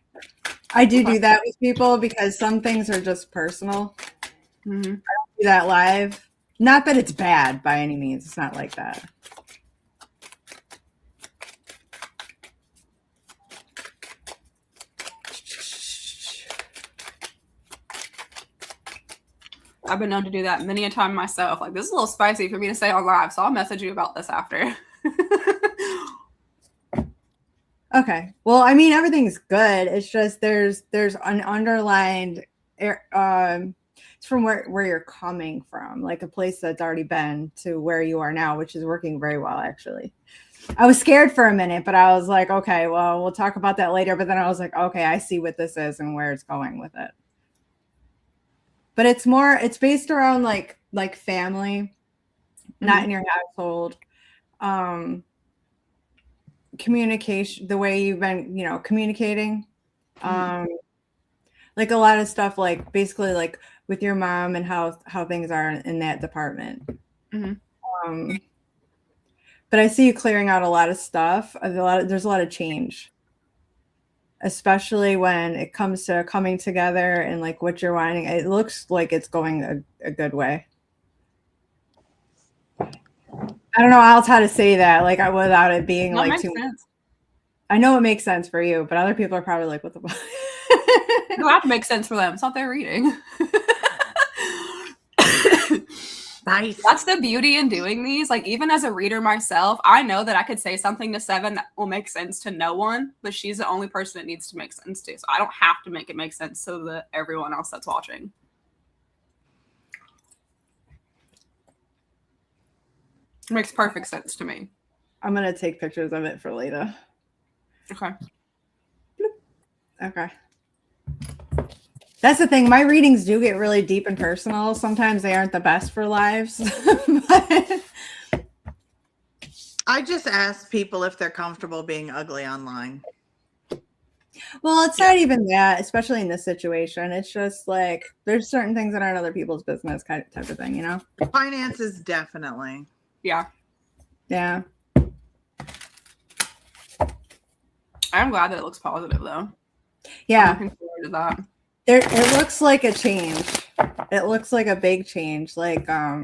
I do that with people because some things are just personal. I don't do that live. Not that it's bad by any means. It's not like that. I've been known to do that many a time myself. Like, this is a little spicy for me to say on live, so I'll message you about this after. Okay. Well, I mean, everything's good. It's just there's an underlined it's from where you're coming from, like a place that's already been to where you are now, which is working very well, actually. I was scared for a minute, but I was like, okay, well, we'll talk about that later. But then I was like, okay, I see what this is and where it's going with it. But it's based around like family, not in your household. Communication, the way you've been, communicating. Like a lot of stuff, like basically like with your mom and how things are in that department. But I see you clearing out a lot of stuff. There's a lot of change, especially when it comes to coming together and like what you're wanting. It looks like it's going a good way. I don't know else how to say that, like without it being That like makes too sense. I know it makes sense for you, but other people are probably like, what the fuck? No, that makes sense for them. It's not their reading. Nice. That's the beauty in doing these. Like, even as a reader myself, I know that I could say something to Sevon that will make sense to no one, but she's the only person it needs to make sense to. So I don't have to make it make sense so that everyone else that's watching. It makes perfect sense to me. I'm going to take pictures of it for later. Okay. Okay. That's the thing. My readings do get really deep and personal. Sometimes they aren't the best for lives. But I just ask people if they're comfortable being ugly online. well, it's not even that, especially in this situation. It's just like there's certain things that aren't other people's business kind of type of thing, Finances, definitely. Yeah. Yeah. I'm glad that it looks positive, though. Yeah. I'm looking forward to that. It looks like a change. It looks like a big change. Like a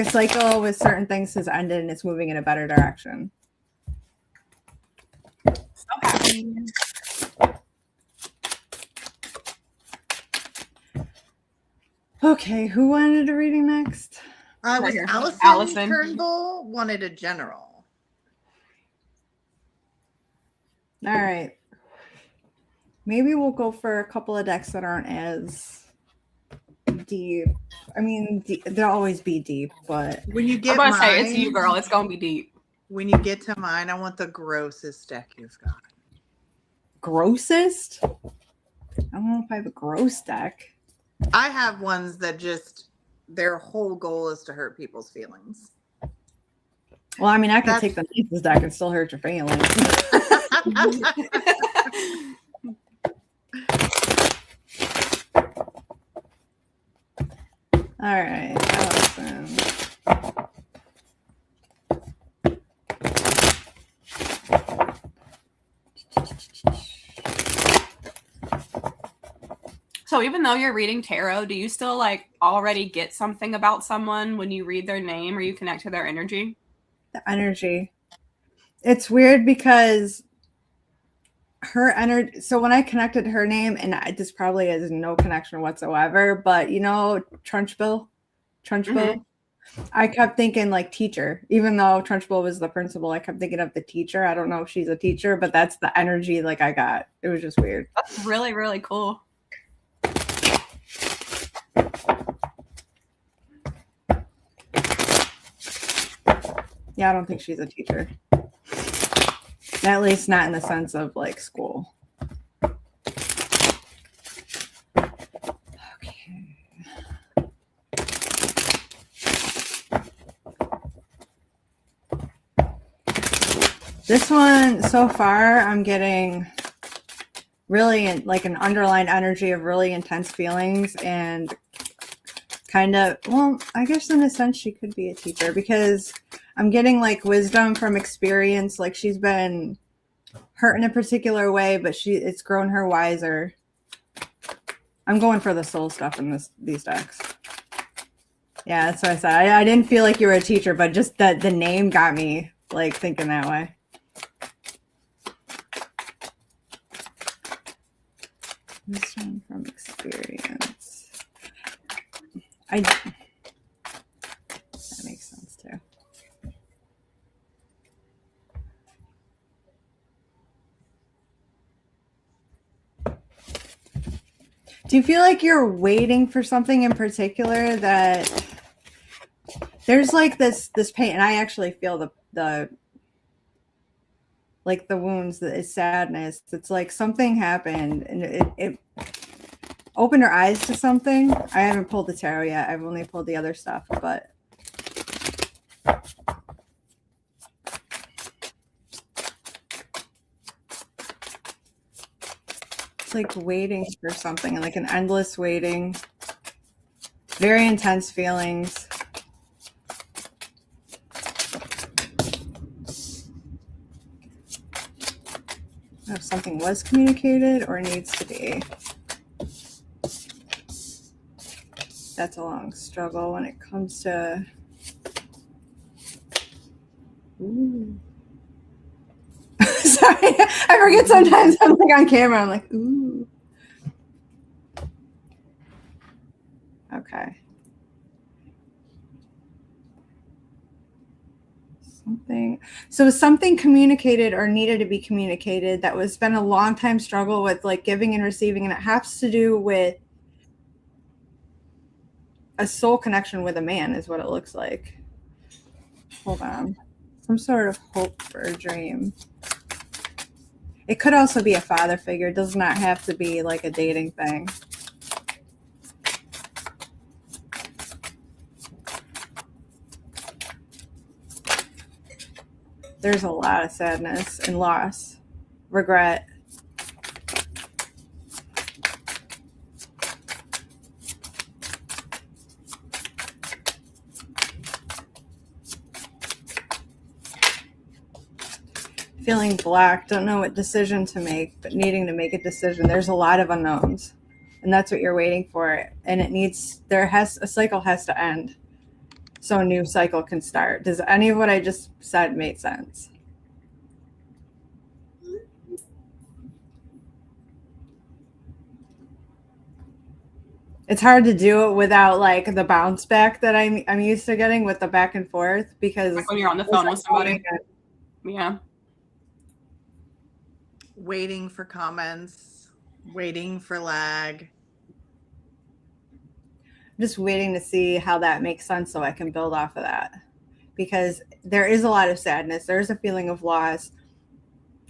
cycle with certain things has ended and it's moving in a better direction. So happy. Okay, who wanted a reading next? Was here. Allison Turnbull wanted a general. All right. Maybe we'll go for a couple of decks that aren't as deep. I mean, they'll always be deep, but when you get I'm gonna mine, say it's you, girl. It's gonna be deep. When you get to mine, I want the grossest deck you've got. Grossest? I don't know if I have a gross deck. I have ones that just their whole goal is to hurt people's feelings. Well, I mean, I can take the nicest deck and still hurt your feelings. All right, Allison. So even though you're reading tarot, do you still like already get something about someone when you read their name or you connect to their energy? The energy. It's weird because her energy. So when I connected her name, and this probably has no connection whatsoever, but Trunchbull, Mhm. I kept thinking like teacher, even though Trunchbull was the principal. I kept thinking of the teacher. I don't know if she's a teacher, but that's the energy like I got. It was just weird. That's really, really cool. Yeah, I don't think she's a teacher. At least not in the sense of like school. Okay. This one, so far, I'm getting really like an underlying energy of really intense feelings and kind of, well, I guess in a sense she could be a teacher because I'm getting like wisdom from experience. Like she's been hurt in a particular way, but it's grown her wiser. I'm going for the soul stuff in these decks. Yeah, that's what I said. I didn't feel like you were a teacher, but just the name got me like thinking that way. Wisdom from experience. That makes sense too. Do you feel like you're waiting for something in particular that there's like this pain, and I actually feel the like the wounds, the sadness. It's like something happened and it opened her eyes to something. I haven't pulled the tarot yet. I've only pulled the other stuff, but it's like waiting for something, like an endless waiting, very intense feelings. If something was communicated or needs to be. That's a long struggle when it comes to. Ooh. Sorry, I forget sometimes I'm like on camera. I'm like, ooh. Okay. So something communicated or needed to be communicated that was been a long time struggle with like giving and receiving, and it has to do with a soul connection with a man is what it looks like. Hold on. Some sort of hope for a dream. It could also be a father figure. It does not have to be like a dating thing. There's a lot of sadness and loss, regret. Feeling blocked, don't know what decision to make, but needing to make a decision. There's a lot of unknowns, and that's what you're waiting for. And a cycle has to end so a new cycle can start. Does any of what I just said make sense? It's hard to do it without like the bounce back that I'm used to getting with the back and forth, because like when you're on the phone with somebody. Yeah. Waiting for comments, waiting for lag. I'm just waiting to see how that makes sense so I can build off of that, because there is a lot of sadness. There is a feeling of loss,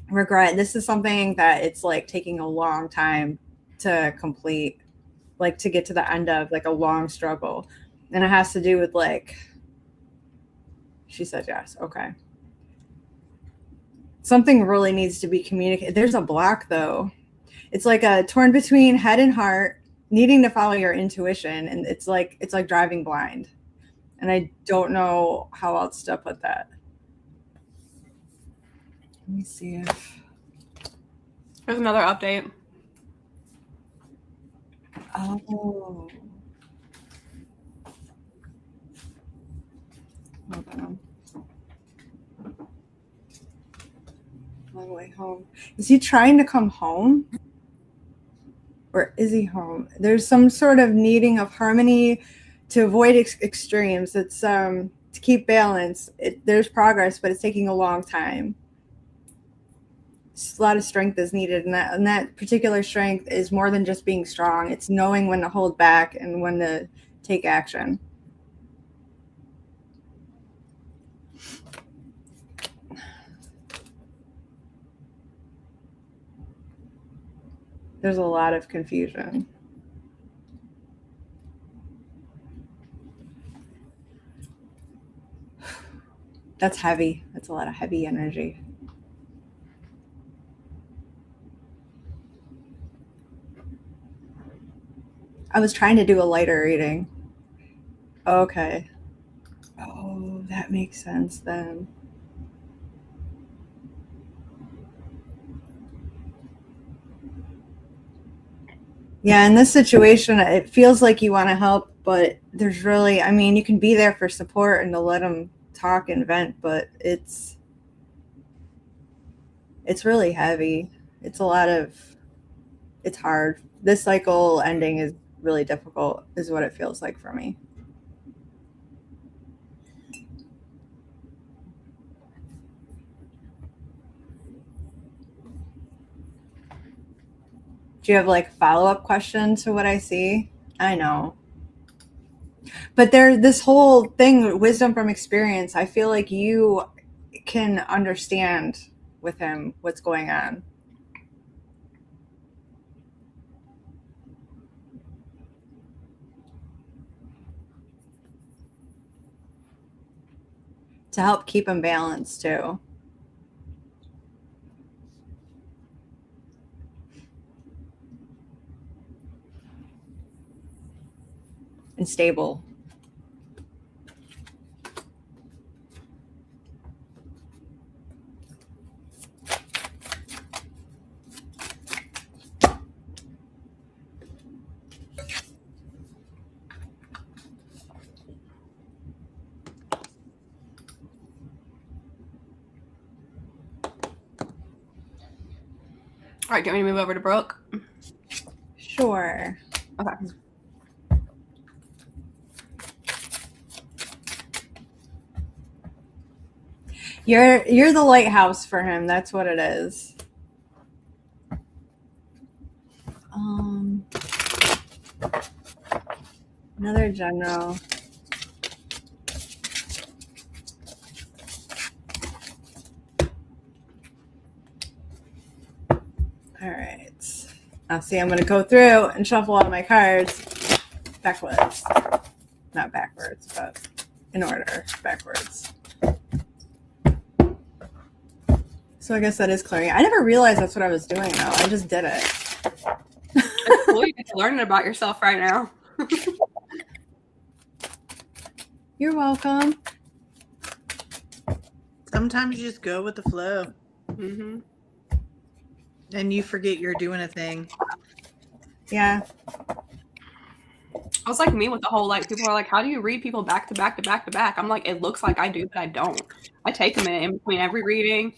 regret. This is something that it's like taking a long time to complete, like to get to the end of like a long struggle. And it has to do with like, she said yes. Okay. Something really needs to be communicated. There's a block though. It's like a torn between head and heart, needing to follow your intuition. And it's like driving blind. And I don't know how else to put that. Let me see if There's another update. Oh. Hold on. On the way home. Is he trying to come home? Or is he home? There's some sort of needing of harmony to avoid extremes. It's to keep balance. There's progress, but it's taking a long time. A lot of strength is needed, and that particular strength is more than just being strong. It's knowing when to hold back and when to take action. There's a lot of confusion. That's heavy. That's a lot of heavy energy. I was trying to do a lighter reading. Okay. Oh, that makes sense then. Yeah, in this situation, it feels like you want to help, but there's really, I mean, you can be there for support and to let them talk and vent, but it's really heavy. It's hard. This cycle ending is really difficult, is what it feels like for me. Do you have like follow-up question to what I see? I know. But this whole thing, wisdom from experience, I feel like you can understand with him what's going on. To help keep him balanced too. And stable. All right, do you want me to move over to Brooke? Sure. Okay. You're the lighthouse for him. That's what it is. Another general. All right. Now, see, I'm going to go through and shuffle all my cards backwards. Not backwards, but in order, backwards. So I guess that is clearing. I never realized that's what I was doing, though. I just did it. It's cool. You get to learn about yourself right now. You're welcome. Sometimes you just go with the flow. Mm-hmm. And you forget you're doing a thing. Yeah. I was like me with the whole, like, people are like, how do you read people back to back to back to back? I'm like, it looks like I do, but I don't. I take a minute in between every reading,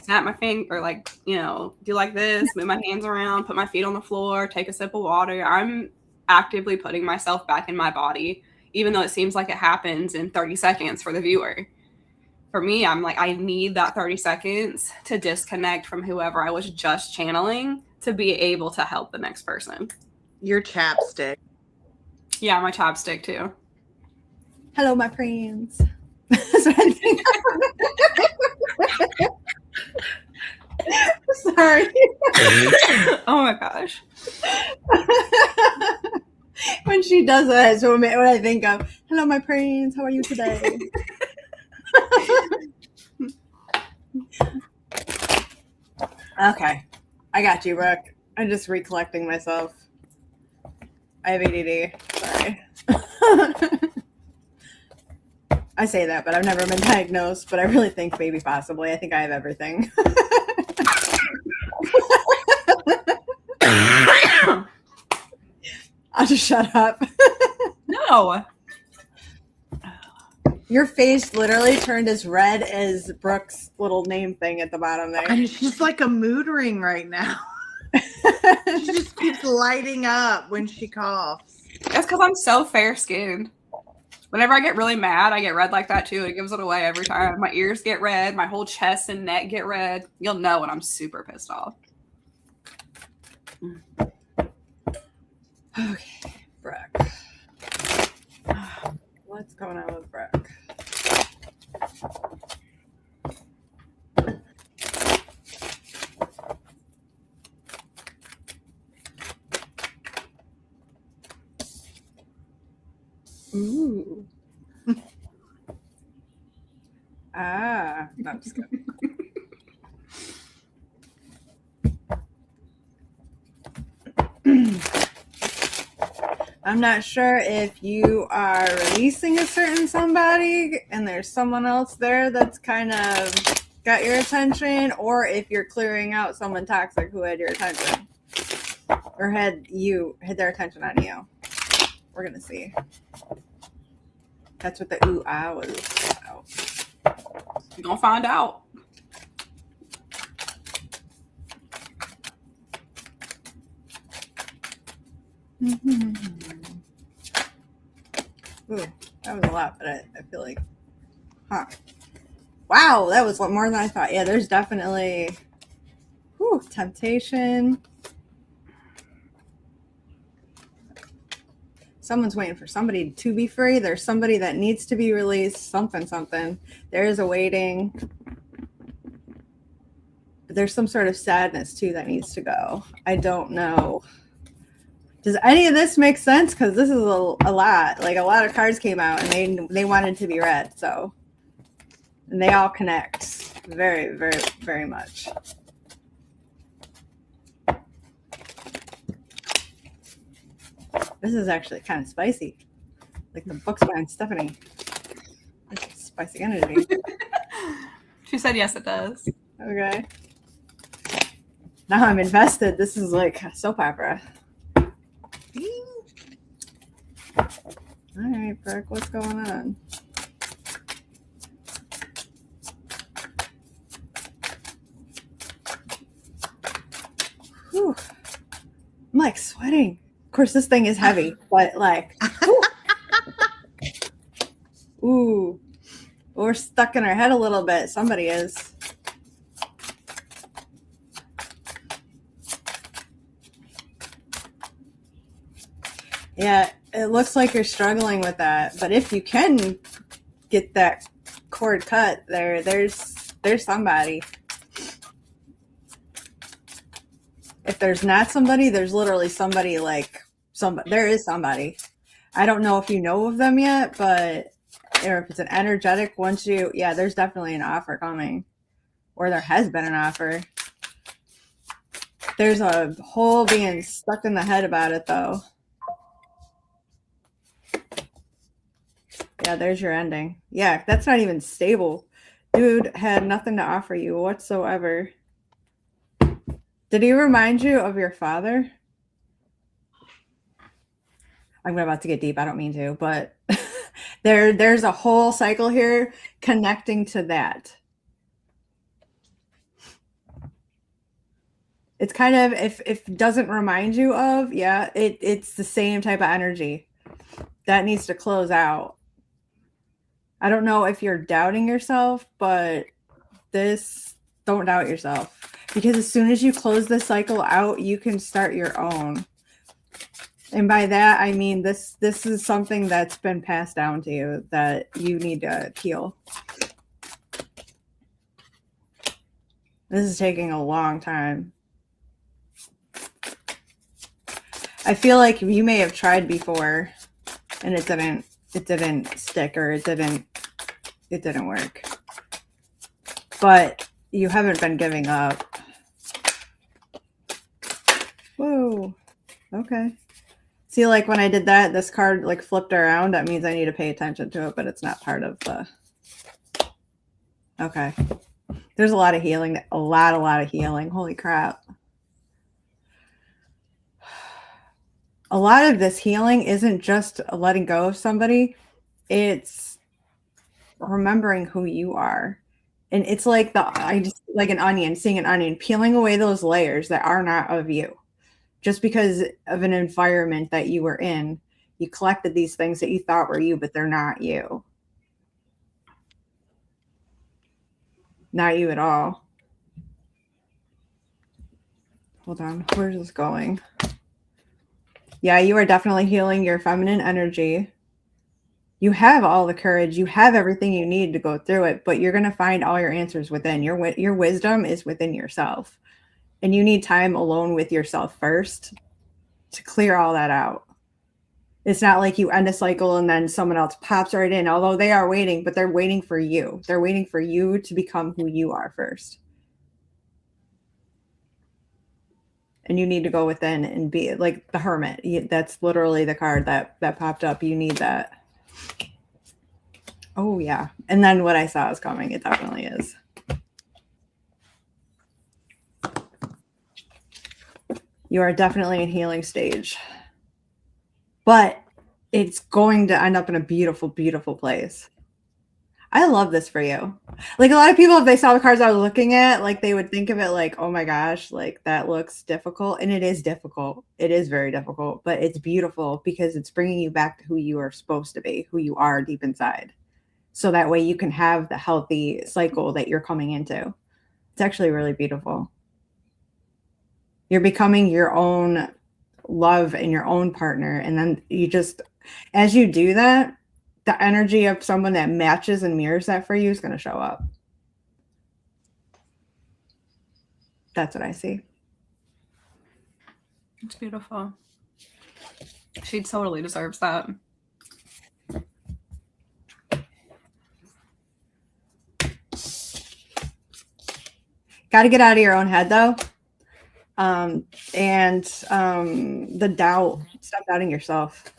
snap my finger, or like, do like this, move my hands around, put my feet on the floor, take a sip of water. I'm actively putting myself back in my body, even though it seems like it happens in 30 seconds for the viewer. For me, I'm like, I need that 30 seconds to disconnect from whoever I was just channeling to be able to help the next person. Your chapstick. Yeah, my chopstick too. Hello, my friends. That's what I think. Sorry. Oh my gosh. When she does that, so what I think of, hello, my friends. How are you today? Okay. I got you, Brooke. I'm just recollecting myself. I have ADD. Sorry. I say that, but I've never been diagnosed, but I really think maybe possibly. I think I have everything. I'll just shut up. No. Your face literally turned as red as Brooke's little name thing at the bottom there. And she's like a mood ring right now. She just keeps lighting up when she coughs. That's because I'm so fair-skinned. Whenever I get really mad, I get red like that too. It gives it away every time. My ears get red. My whole chest and neck get red. You'll know when I'm super pissed off. Okay, Brooke. What's going on with Brooke? Ooh. No, I'm just kidding. I'm not sure if you are releasing a certain somebody and there's someone else there that's kind of got your attention, or if you're clearing out someone toxic who had your attention or had their attention on you. We're gonna see. That's what the ooh ah was about. You're gonna find out. Ooh, that was a lot, but I feel like, wow, that was more than I thought. Yeah, there's definitely temptation. Someone's waiting for somebody to be free. There's somebody that needs to be released. Something. There's a waiting. There's some sort of sadness too that needs to go. I don't know. Does any of this make sense? Because this is a lot. Like a lot of cards came out and they wanted to be read. So, and they all connect very, very, very much. This is actually kind of spicy. Like the books by Stephanie. It's spicy energy. She said yes, it does. Okay. Now I'm invested. This is like a soap opera. All right, Brooke, what's going on? Whew. I'm like sweating. Of course, this thing is heavy, but like, ooh, we're stuck in our head a little bit. Somebody is. Yeah, it looks like you're struggling with that, but if you can get that cord cut, there's somebody. If there's not somebody, there's literally somebody there is somebody. I don't know if you know of them yet, but or if it's an energetic there's definitely an offer coming, or there has been an offer. There's a whole being stuck in the head about it though. Yeah, there's your ending. Yeah, that's not even stable. Dude had nothing to offer you whatsoever. Did he remind you of your father? I'm about to get deep. I don't mean to, but there's a whole cycle here connecting to that. It's kind of, if it doesn't remind you of, it's the same type of energy. That needs to close out. I don't know if you're doubting yourself, but don't doubt yourself. Because as soon as you close this cycle out, you can start your own. And by that, I mean this is something that's been passed down to you that you need to heal. This is taking a long time. I feel like you may have tried before and it didn't stick, or it didn't work. But you haven't been giving up. Whoa. Okay. See, like when I did that, this card like flipped around. That means I need to pay attention to it, but it's not part of the. Okay. There's a lot of healing. A lot of healing. Holy crap. a lot of this healing isn't just letting go of somebody. It's remembering who you are. And it's like like an onion, seeing an onion, peeling away those layers that are not of you. Just because of an environment that you were in, you collected these things that you thought were you, but they're not you. Not you at all. Hold on, where's this going? Yeah, you are definitely healing your feminine energy. You have all the courage. You have everything you need to go through it, but you're going to find all your answers within. Your wisdom is within yourself. And you need time alone with yourself first to clear all that out. It's not like you end a cycle and then someone else pops right in, although they are waiting, but they're waiting for you. They're waiting for you to become who you are first. And you need to go within and be like the Hermit. That's literally the card that popped up. You need that. Oh, yeah. And then what I saw is coming. It definitely is. You are definitely in healing stage. But it's going to end up in a beautiful, beautiful place. I love this for you. Like a lot of people, if they saw the cards I was looking at, like they would think of it like, oh my gosh, like that looks difficult. And it is difficult. It is very difficult, but it's beautiful because it's bringing you back to who you are supposed to be, who you are deep inside. So that way you can have the healthy cycle that you're coming into. It's actually really beautiful. You're becoming your own love and your own partner. And then you just, as you do that, the energy of someone that matches and mirrors that for you is going to show up. That's what I see. It's beautiful. She totally deserves that. Got to get out of your own head, though. The doubt. Stop doubting yourself.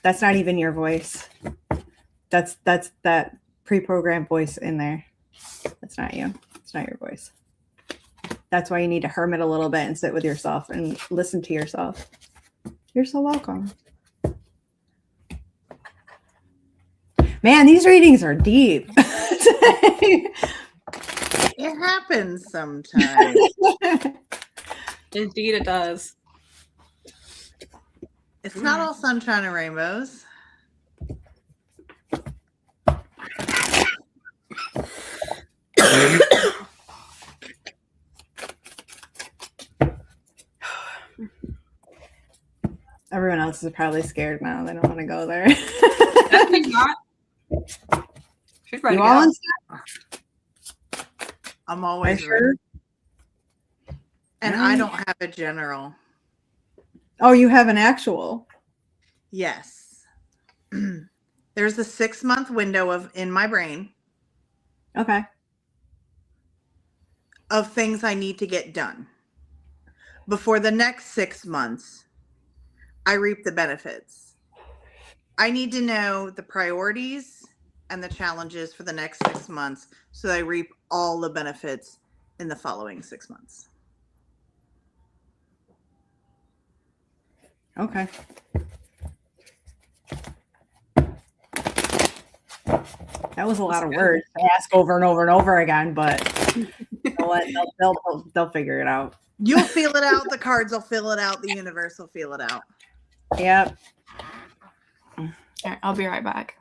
That's not even your voice. That's that pre-programmed voice in there. That's not you. It's not your voice. That's why you need to hermit a little bit and sit with yourself and listen to yourself. You're so welcome. Man, these readings are deep. It happens sometimes. Indeed, it does. It's not all sunshine and rainbows. Everyone else is probably scared now. They don't want to go there. Definitely not. She's ready You to all go. I'm always sure? ready. And I don't have a general. Oh, you have an actual. Yes. There's a 6-month window in my brain. Okay. Of things I need to get done. Before the next 6 months, I reap the benefits. I need to know the priorities and the challenges for the next 6 months so I reap all the benefits in the following 6 months. Okay. That was a lot of words to ask over and over and over again, but they'll figure it out. You'll feel it out. The cards will fill it out. The universe will feel it out. Yep. All right, I'll be right back.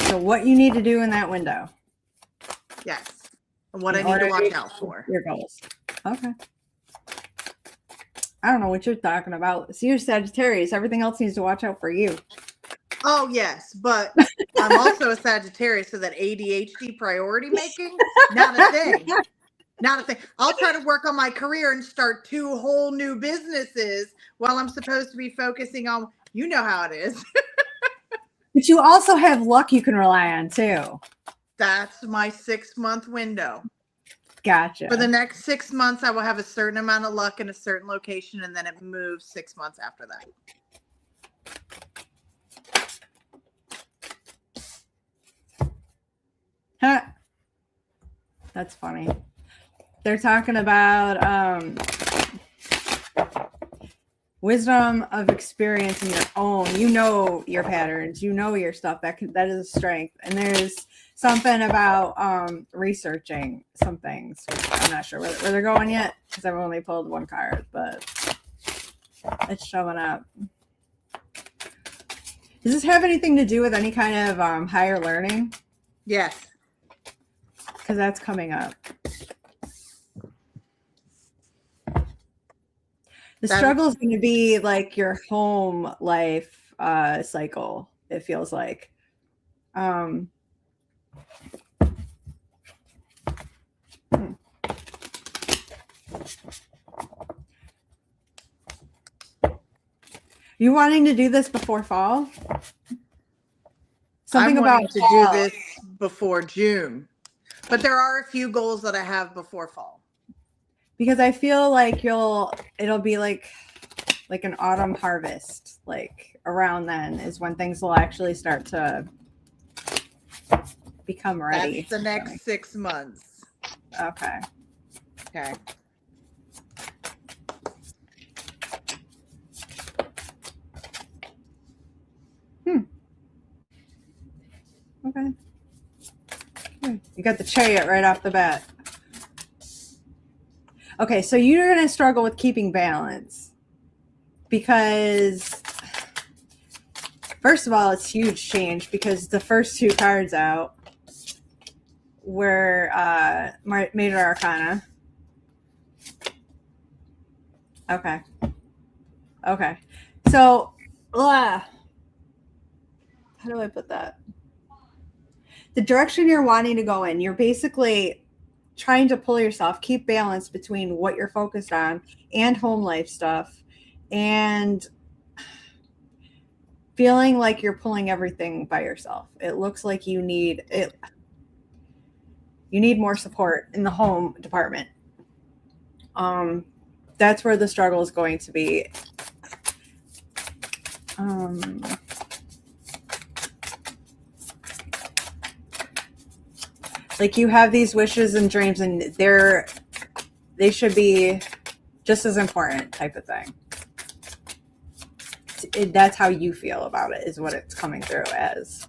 So what you need to do in that window. Yes. And what I need to watch out for. Your goals. Okay. I don't know what you're talking about. So you're Sagittarius. Everything else needs to watch out for you. Oh, yes. But I'm also a Sagittarius, so that ADHD priority making, not a thing. Not a thing. I'll try to work on my career and start 2 whole new businesses while I'm supposed to be focusing on, you know how it is. But you also have luck you can rely on too. That's my 6-month window. Gotcha. For the next 6 months, I will have a certain amount of luck in a certain location, and then it moves 6 months after that. That's funny. They're talking about wisdom of experience in your own. You know your patterns. You know your stuff. That is a strength. And there's something about researching some things. I'm not sure where they're going yet because I've only pulled one card, but it's showing up. Does this have anything to do with any kind of higher learning? Yes. Because that's coming up. The struggle is going to be like your home life cycle, it feels like. You wanting to do this before fall? Something about to do this before June, but there are a few goals that I have before fall. Because I feel like it'll be like an autumn harvest, like around then is when things will actually start to become ready. That's the next 6 months. Okay. Okay. Okay. You got the chariot right off the bat. Okay, so you're going to struggle with keeping balance because, first of all, it's huge change because the first two cards out were Major Arcana. Okay. Okay. So, how do I put that? The direction you're wanting to go in, you're basically trying to pull yourself, keep balance between what you're focused on and home life stuff, and feeling like you're pulling everything by yourself. It looks like you need it. You need more support in the home department. That's where the struggle is going to be. Like you have these wishes and dreams and they should be just as important type of thing. That's how you feel about it is what it's coming through as.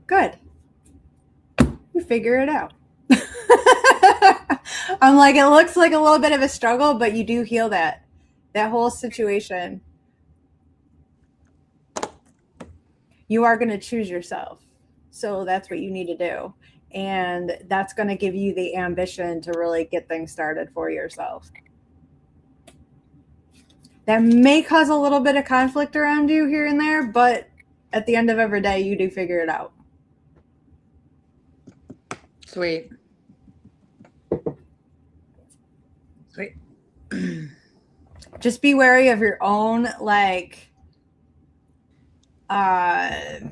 Good. You figure it out. I'm like, it looks like a little bit of a struggle, but you do heal that whole situation. You are going to choose yourself. So that's what you need to do. And that's going to give you the ambition to really get things started for yourself. That may cause a little bit of conflict around you here and there, but at the end of every day, you do figure it out. Sweet. Sweet. Just be wary of your own, like,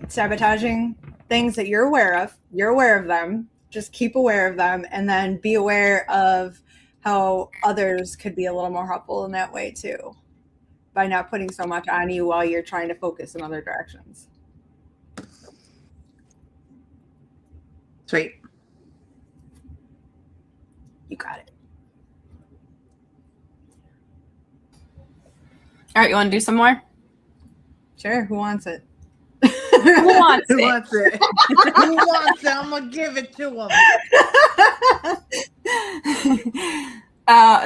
sabotaging things that you're aware of. You're aware of them. Just keep aware of them, and then be aware of how others could be a little more helpful in that way too, by not putting so much on you while you're trying to focus in other directions. Sweet. You got it. All right, you want to do some more? Sure. Who wants it? Who wants Who it? wants it? Who wants it? I'm going to give it to him.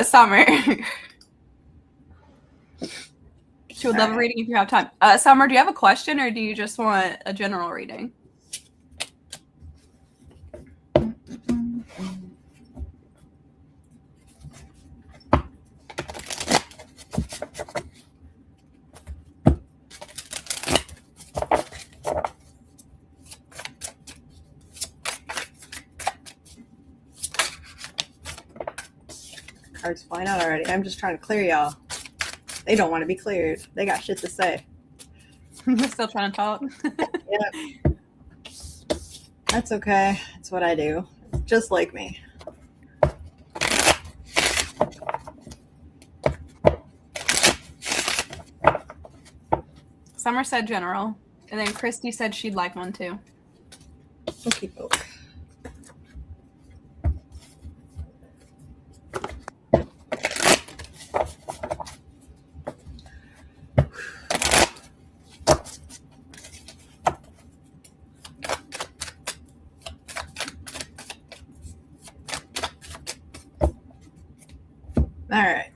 Summer. She would love a reading if you have time. Summer, do you have a question or do you just want a general reading? Cards flying out already. I'm just trying to clear y'all. They don't want to be cleared. They got shit to say. Still trying to talk. Yeah. That's okay. That's what I do. Just like me. Summer said general, and then Christy said she'd like one too. Okay, okay. All right,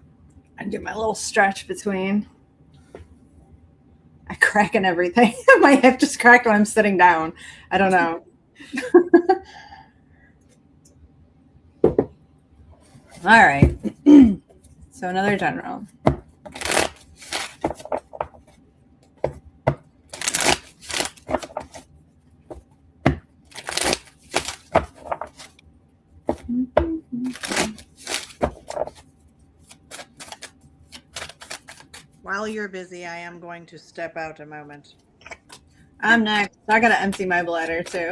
I do my little stretch between. I crack and everything. My hip just cracked when I'm sitting down. I don't know. All right. So another general. While you're busy, I am going to step out a moment. I'm next. I gotta empty my bladder too.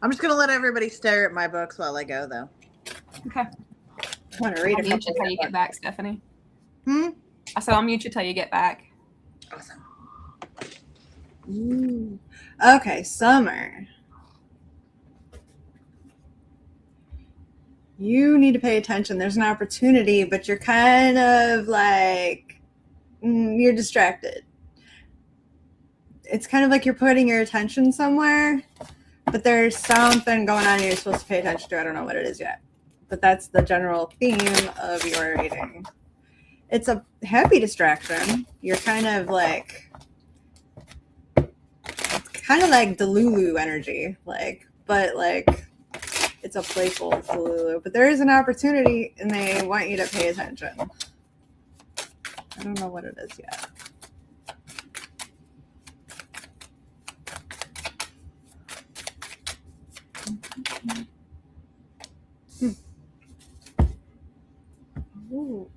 I'm just gonna let everybody stare at my books while I go, though. Okay. I want to read I'll a mute couple you till you more. get back, Stephanie. I said I'll mute you till you get back. Awesome. Ooh. Okay, Summer. You need to pay attention. There's an opportunity, but you're kind of like, you're distracted. It's kind of like you're putting your attention somewhere, but there's something going on you're supposed to pay attention to. I don't know what it is yet, but that's the general theme of your reading. It's a happy distraction. You're kind of like Delulu energy, but it's a playful Delulu. But there is an opportunity, and they want you to pay attention. I don't know what it is yet. Ooh.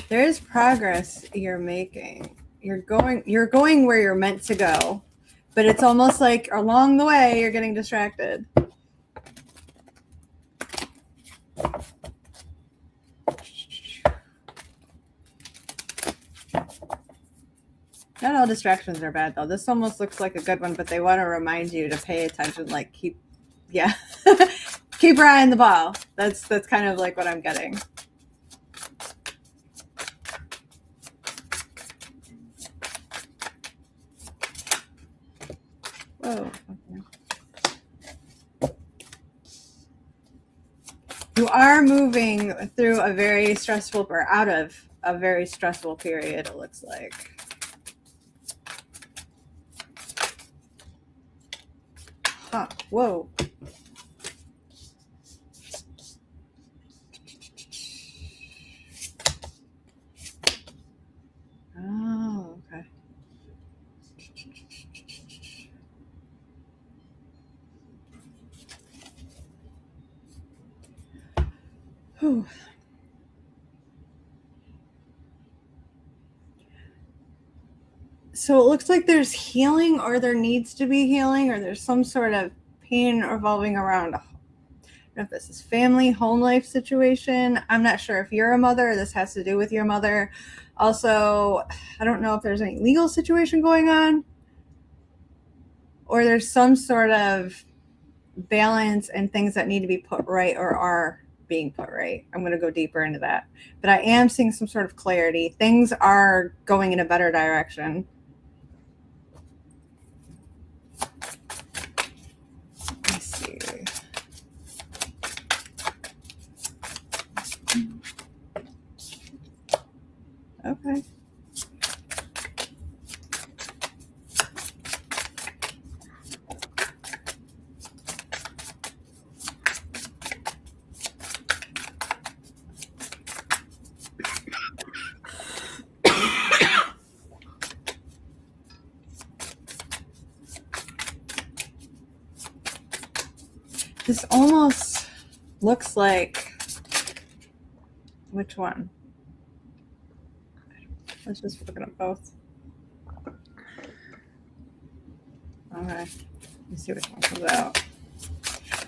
There is progress you're making. You're going where you're meant to go, but it's almost like along the way you're getting distracted. Not all distractions are bad though. This almost looks like a good one, but they want to remind you to pay attention, like keep your eye on the ball. That's kind of like what I'm getting. Whoa. Okay. You are moving through a very stressful, or out of a very stressful period, it looks like. Huh. Whoa. Oh, okay. Whew. So it looks like there's healing, or there needs to be healing, or there's some sort of pain revolving around. I don't know if this is family, home life situation. I'm not sure if you're a mother or this has to do with your mother. Also, I don't know if there's any legal situation going on, or there's some sort of balance and things that need to be put right or are being put right. I'm going to go deeper into that. But I am seeing some sort of clarity. Things are going in a better direction. Let's see. Okay. This almost looks like, which one? Let's just look at them both. Okay, let's see which one comes out.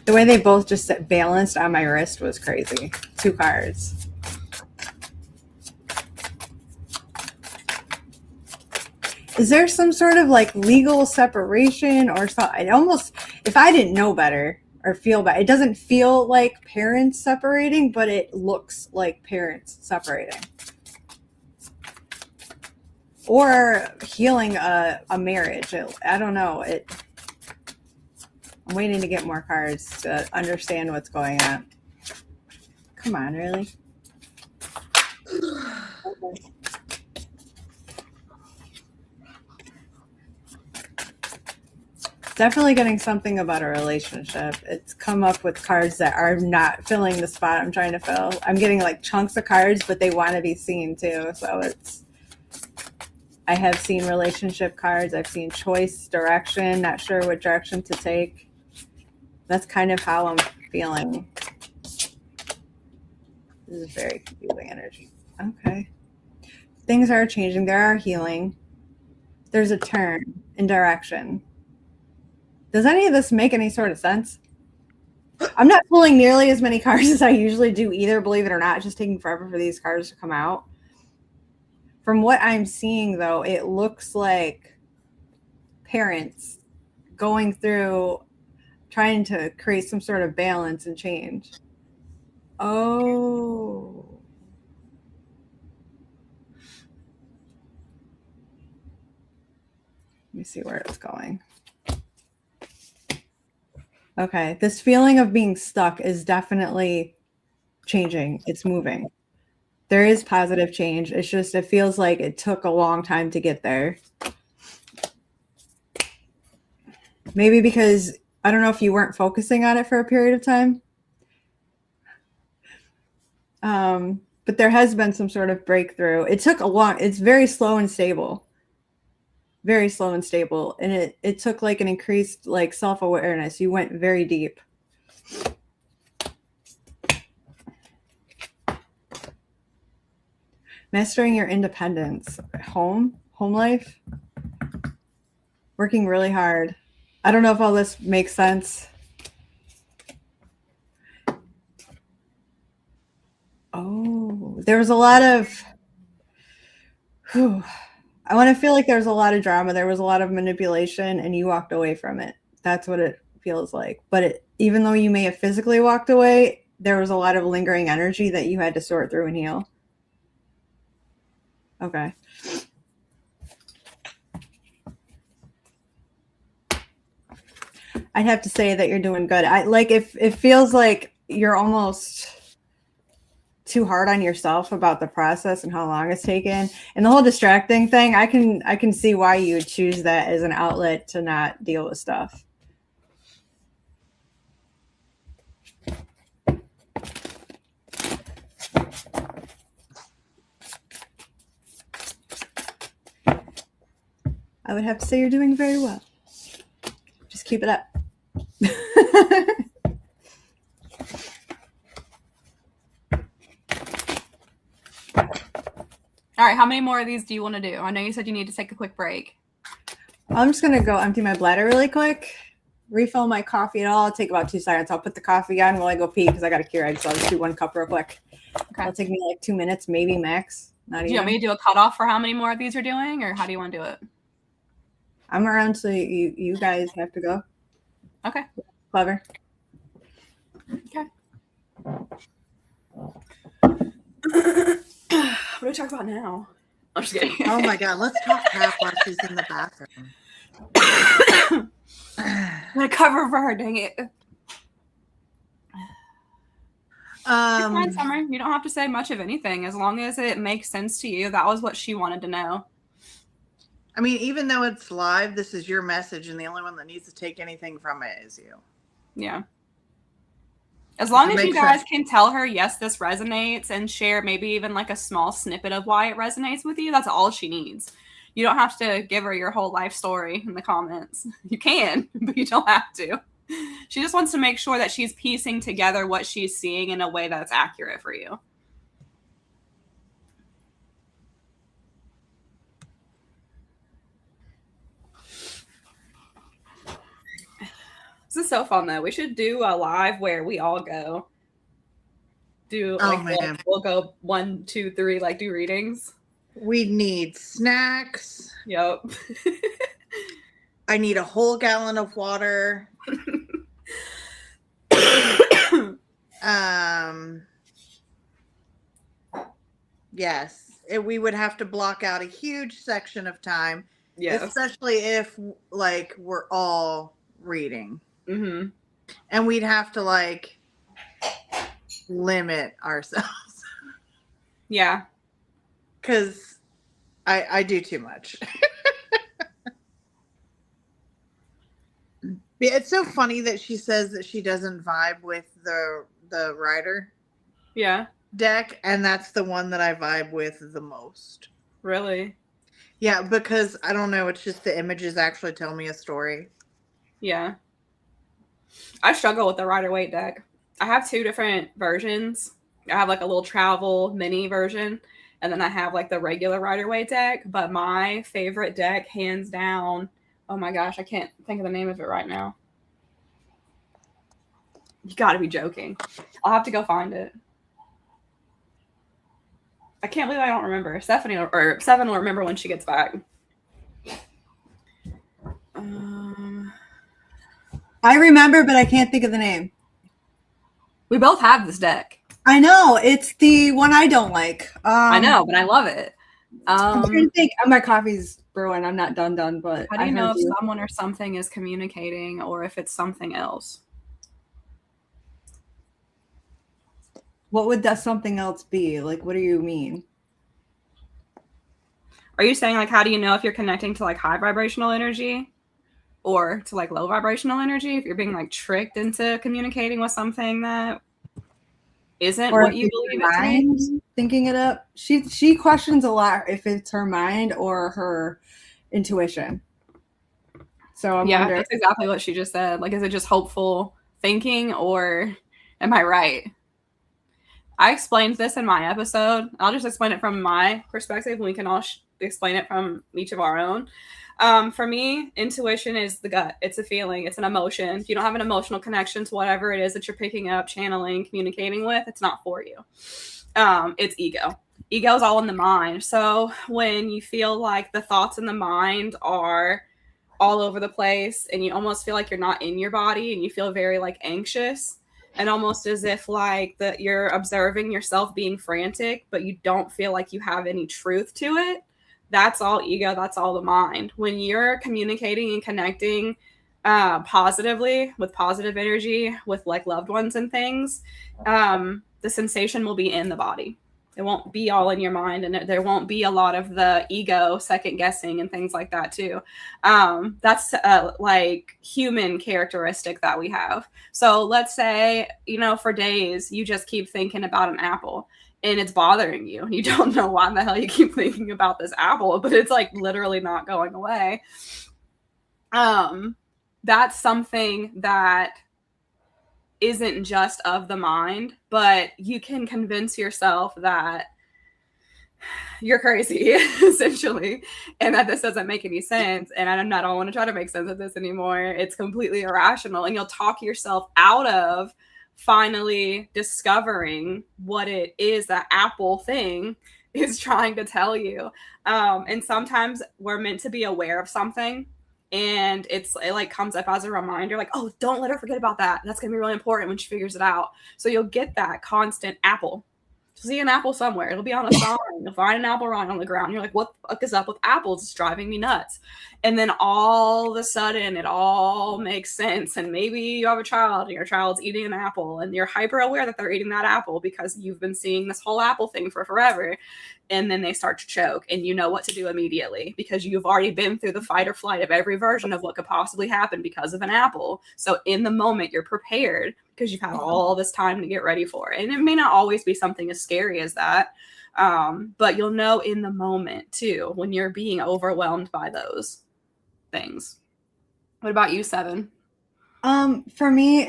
The way they both just sit balanced on my wrist was crazy. 2 cards. Is there some sort of like legal separation or something? Almost, if I didn't know better or feel better, it doesn't feel like parents separating, but it looks like parents separating. Or healing a marriage. I don't know. I'm waiting to get more cards to understand what's going on. Come on, really? Okay. Definitely getting something about a relationship. It's come up with cards that are not filling the spot I'm trying to fill. I'm getting like chunks of cards, but they want to be seen too. So I have seen relationship cards. I've seen choice, direction, not sure what direction to take. That's kind of how I'm feeling. This is very confusing energy. Okay. Things are changing. There are healing. There's a turn in direction. Does any of this make any sort of sense? I'm not pulling nearly as many cards as I usually do either, believe it or not. It's just taking forever for these cards to come out. From what I'm seeing, though, it looks like parents going through trying to create some sort of balance and change. Oh. Let me see where it's going. Okay, this feeling of being stuck is definitely changing. It's moving. There is positive change. It's just, it feels like it took a long time to get there. Maybe because, I don't know if you weren't focusing on it for a period of time. But there has been some sort of breakthrough. It took it's very slow and stable. Very slow and stable. And it took like an increased like self-awareness. You went very deep. Mastering your independence. Home life. Working really hard. I don't know if all this makes sense. Oh, there was a lot of, I want to feel like there's a lot of drama. There was a lot of manipulation and you walked away from it. That's what it feels like. But even though you may have physically walked away, there was a lot of lingering energy that you had to sort through and heal. Okay. I'd have to say that you're doing good. It feels like you're almost too hard on yourself about the process and how long it's taken. And the whole distracting thing, I can see why you would choose that as an outlet to not deal with stuff. I would have to say you're doing very well. Just keep it up. All right, how many more of these do you want to do? I know you said you need to take a quick break. I'm just going to go empty my bladder really quick, refill my coffee and all. It'll take about 2 seconds. I'll put the coffee on while I go pee because I got a Keurig, so I'll just do 1 cup real quick. Okay. It'll take me like 2 minutes, maybe max. Do you want me to do a cutoff for how many more of these you're doing, or how do you want to do it? I'm around, so you guys have to go. Okay. Clever. Okay. What do we talk about now? I'm just kidding. Oh my God, let's talk crap while she's in the bathroom. I'm gonna cover for her, dang it. You're fine, Summer. You don't have to say much of anything as long as it makes sense to you. That was what she wanted to know. I mean, even though it's live, this is your message, and the only one that needs to take anything from it is you. Yeah. As long as you guys can tell her, yes, this resonates, and share maybe even like a small snippet of why it resonates with you, that's all she needs. You don't have to give her your whole life story in the comments. You can, but you don't have to. She just wants to make sure that she's piecing together what she's seeing in a way that's accurate for you. This is so fun, though. We should do a live where we all go. We'll go 1, 2, 3, like do readings. We'd need snacks. Yep. I need a whole gallon of water. Yes, we would have to block out a huge section of time, Yes. especially if like we're all reading. Mm-hmm. And we'd have to like limit ourselves. Yeah. Because I do too much. It's so funny that she says that she doesn't vibe with the rider deck, and that's the one that I vibe with the most. Really? Yeah, because I don't know, it's just the images actually tell me a story. Yeah. I struggle with the Rider-Waite deck. I have 2 different versions. I have like a little travel mini version, and then I have like the regular Rider-Waite deck. But my favorite deck, hands down, oh my gosh, I can't think of the name of it right now. You gotta be joking. I'll have to go find it. I can't believe I don't remember. Sevon will remember when she gets back. I remember, but I can't think of the name. We both have this deck. I know. It's the one I don't like. I know, but I love it. I'm trying to think. My coffee's brewing. I'm not done, but how do you know if someone or something is communicating or if it's something else? What would that something else be? Like, what do you mean? Are you saying like how do you know if you're connecting to like high vibrational energy or to like low vibrational energy? If you're being like tricked into communicating with something that isn't or what you believe it to be? Thinking it up. She questions a lot if it's her mind or her intuition. So I'm wondering. That's exactly what she just said. Like, is it just hopeful thinking or am I right? I explained this in my episode. I'll just explain it from my perspective, and we can all explain it from each of our own. For me, intuition is the gut. It's a feeling. It's an emotion. If you don't have an emotional connection to whatever it is that you're picking up, channeling, communicating with, it's not for you. It's ego. Ego is all in the mind. So when you feel like the thoughts in the mind are all over the place and you almost feel like you're not in your body and you feel very like anxious and almost as if like that you're observing yourself being frantic, but you don't feel like you have any truth to it. That's all ego. That's all the mind. When you're communicating and connecting positively with positive energy with like loved ones and things, the sensation will be in the body. It won't be all in your mind, and there won't be a lot of the ego second guessing and things like that too. That's like human characteristic that we have. So let's say, for days you just keep thinking about an apple and it's bothering you and you don't know why the hell you keep thinking about this apple, but it's like literally not going away. That's something that isn't just of the mind, but you can convince yourself that you're crazy, essentially, and that this doesn't make any sense. And I don't want to try to make sense of this anymore. It's completely irrational. And you'll talk yourself out of finally discovering what it is that Apple thing is trying to tell you. And sometimes we're meant to be aware of something, and it like comes up as a reminder, like, oh, don't let her forget about that. That's going to be really important when she figures it out. So you'll get that constant apple. See an apple somewhere. It'll be on a sign. You'll find an apple lying on the ground. You're like, what the fuck is up with apples? It's driving me nuts. And then all of a sudden, it all makes sense. And maybe you have a child and your child's eating an apple and you're hyper aware that they're eating that apple because you've been seeing this whole apple thing for forever. And then they start to choke and you know what to do immediately because you've already been through the fight or flight of every version of what could possibly happen because of an apple. So in the moment, you're prepared because you've had all this time to get ready for it. And it may not always be something as scary as that, but you'll know in the moment too when you're being overwhelmed by those things. What about you, Sevon? For me,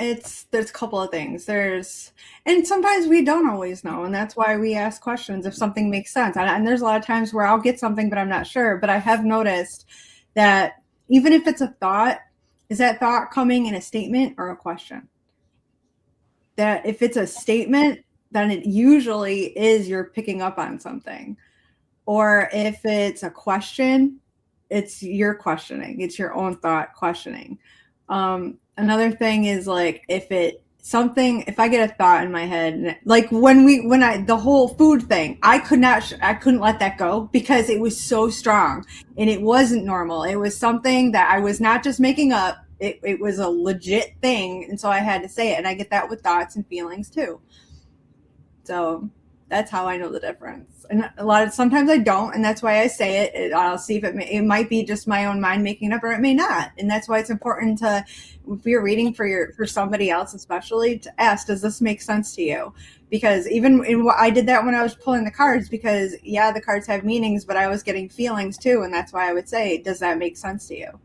there's a couple of things. And sometimes we don't always know, and that's why we ask questions if something makes sense. And there's a lot of times where I'll get something, but I'm not sure. But I have noticed that even if it's a thought, is that thought coming in a statement or a question? That if it's a statement, then it usually is you're picking up on something. or if it's a question, it's your questioning. It's your own thought questioning. Another thing is like if I get a thought in my head, like the whole food thing, I couldn't let that go because it was so strong and it wasn't normal. It was something that I was not just making up. It was a legit thing. And so I had to say it. And I get that with thoughts and feelings too. So that's how I know the difference. And sometimes I don't, and that's why I say it. I'll see if it might be just my own mind making it up, or it may not. And that's why it's important to, if you're reading for somebody else, especially, to ask, does this make sense to you? Because I did that when I was pulling the cards, because yeah, the cards have meanings, but I was getting feelings too, and that's why I would say, does that make sense to you?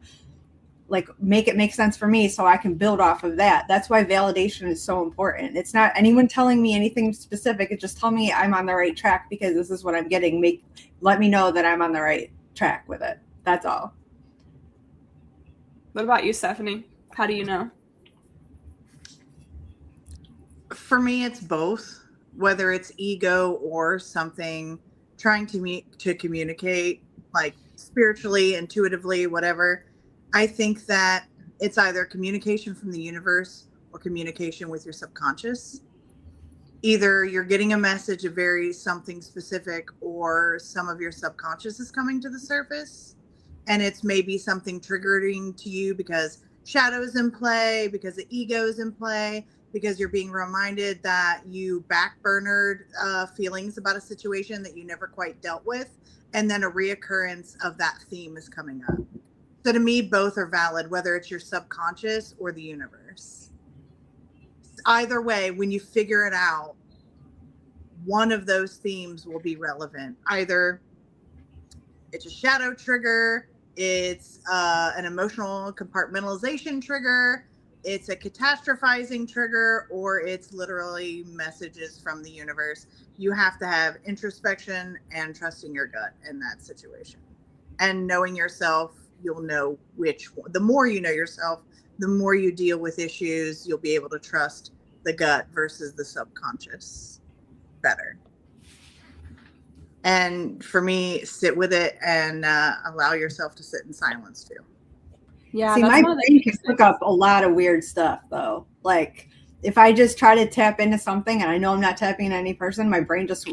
Like, make it make sense for me so I can build off of that. That's why validation is so important. It's not anyone telling me anything specific. It just tell me I'm on the right track because this is what I'm getting. Let me know that I'm on the right track with it. That's all. What about you, Stephanie? How do you know? For me, it's both, whether it's ego or something trying to communicate, like spiritually, intuitively, whatever. I think that it's either communication from the universe or communication with your subconscious. Either you're getting a message of very something specific, or some of your subconscious is coming to the surface, and it's maybe something triggering to you because shadow is in play, because the ego is in play, because you're being reminded that you backburnered feelings about a situation that you never quite dealt with, and then a reoccurrence of that theme is coming up. So to me, both are valid, whether it's your subconscious or the universe. Either way, when you figure it out, one of those themes will be relevant. Either it's a shadow trigger, it's an emotional compartmentalization trigger, it's a catastrophizing trigger, or it's literally messages from the universe. You have to have introspection and trusting your gut in that situation. And knowing yourself, you'll know which one. The more you know yourself, the more you deal with issues, you'll be able to trust the gut versus the subconscious better. And for me, sit with it and allow yourself to sit in silence too. Yeah, see, my brain can pick up a lot of weird stuff though. Like if I just try to tap into something and I know I'm not tapping into any person, my brain just,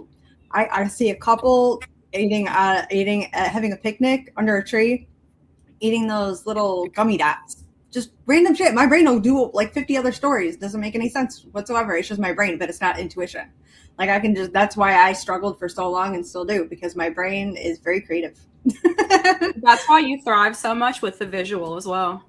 I see a couple having a picnic under a tree, eating those little gummy dots, just random shit. My brain will do like 50 other stories. Doesn't make any sense whatsoever. It's just my brain, but it's not intuition. Like that's why I struggled for so long and still do, because my brain is very creative. That's why you thrive so much with the visual as well.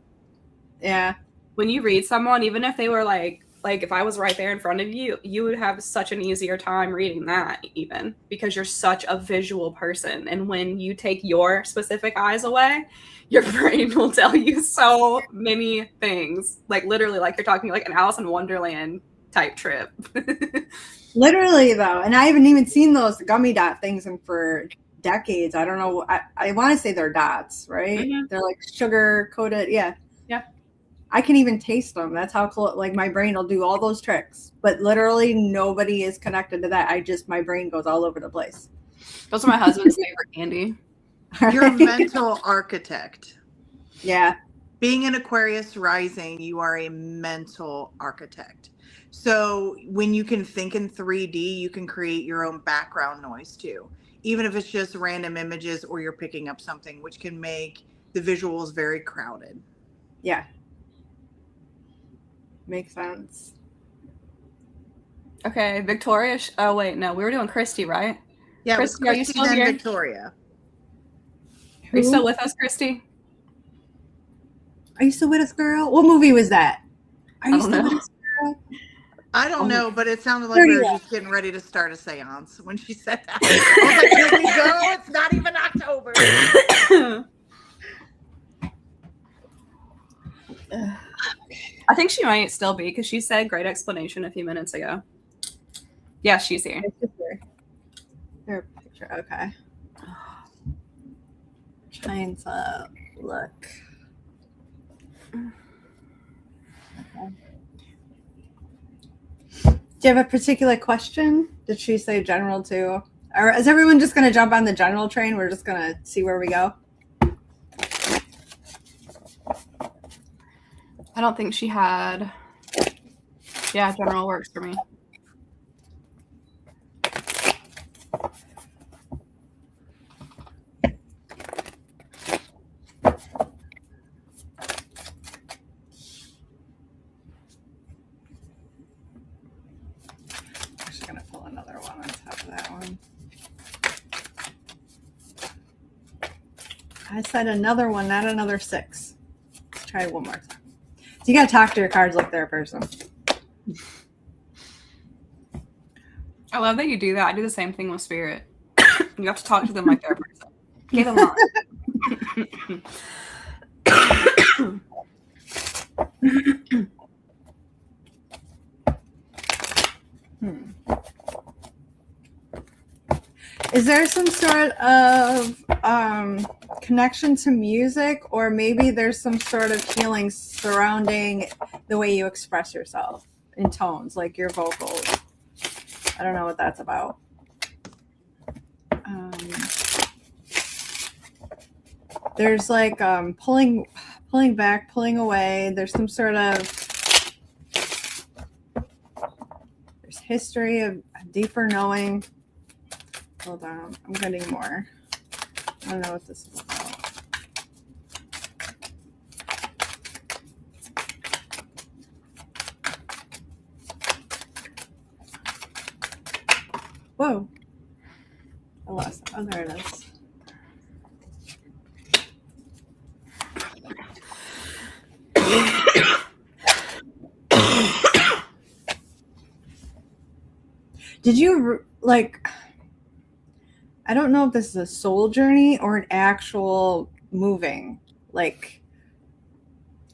Yeah. When you read someone, even if they were like if I was right there in front of you, you would have such an easier time reading that, even because you're such a visual person. And when you take your specific eyes away, your brain will tell you so many things. Like literally, like you're talking like an Alice in Wonderland type trip. Literally though. And I haven't even seen those gummy dot things for decades. I don't know. I want to say they're dots, right? Mm-hmm. They're like sugar coated. Yeah. Yeah. I can even taste them. That's how close, like my brain will do all those tricks, but literally nobody is connected to that. My brain goes all over the place. Those are my husband's favorite candy. You're a mental architect. Yeah. Being an Aquarius rising, you are a mental architect. So when you can think in 3D, you can create your own background noise too. Even if it's just random images or you're picking up something, which can make the visuals very crowded. Yeah. Makes sense. Okay, Victoria. Oh, wait, no. We were doing Christy, right? Yeah, Christy, are you still here? Victoria. Are you still with us, Christy? Are you still with us, girl? What movie was that? Are you still with us, girl? I don't know, but it sounded like we were just getting ready to start a seance when she said that. I was like, here we go. It's not even October. I think she might still be, because she said great explanation a few minutes ago. Yeah, she's here. Her picture. Okay. Trying to look. Okay. Do you have a particular question? Did she say general too? Or is everyone just going to jump on the general train? We're just going to see where we go. I don't think she had. Yeah, general works for me. I'm just going to pull another one on top of that one. I said another one, not another 6. Let's try it one more time. So you got to talk to your cards like they're a person. I love that you do that. I do the same thing with spirit. You have to talk to them like they're a person. Get them on. Is there some sort of connection to music, or maybe there's some sort of healing surrounding the way you express yourself in tones, like your vocals? I don't know what that's about. There's like pulling back, pulling away. There's some sort of there's history of deeper knowing. Hold on, I'm getting more. I don't know what this is about. Whoa. I lost it. Oh, there it is. Did you, like, I don't know if this is a soul journey or an actual moving, like,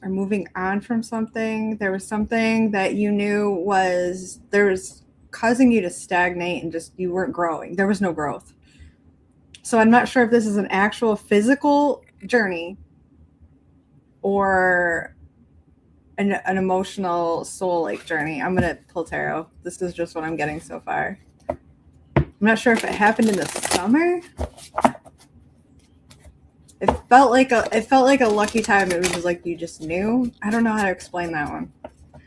or moving on from something. There was something that you knew was causing you to stagnate and just you weren't growing. There was no growth. So I'm not sure if this is an actual physical journey or an emotional soul-like journey. I'm going to pull tarot. This is just what I'm getting so far. I'm not sure if it happened in the summer. It felt like a lucky time. It was just like you just knew. I don't know how to explain that one. I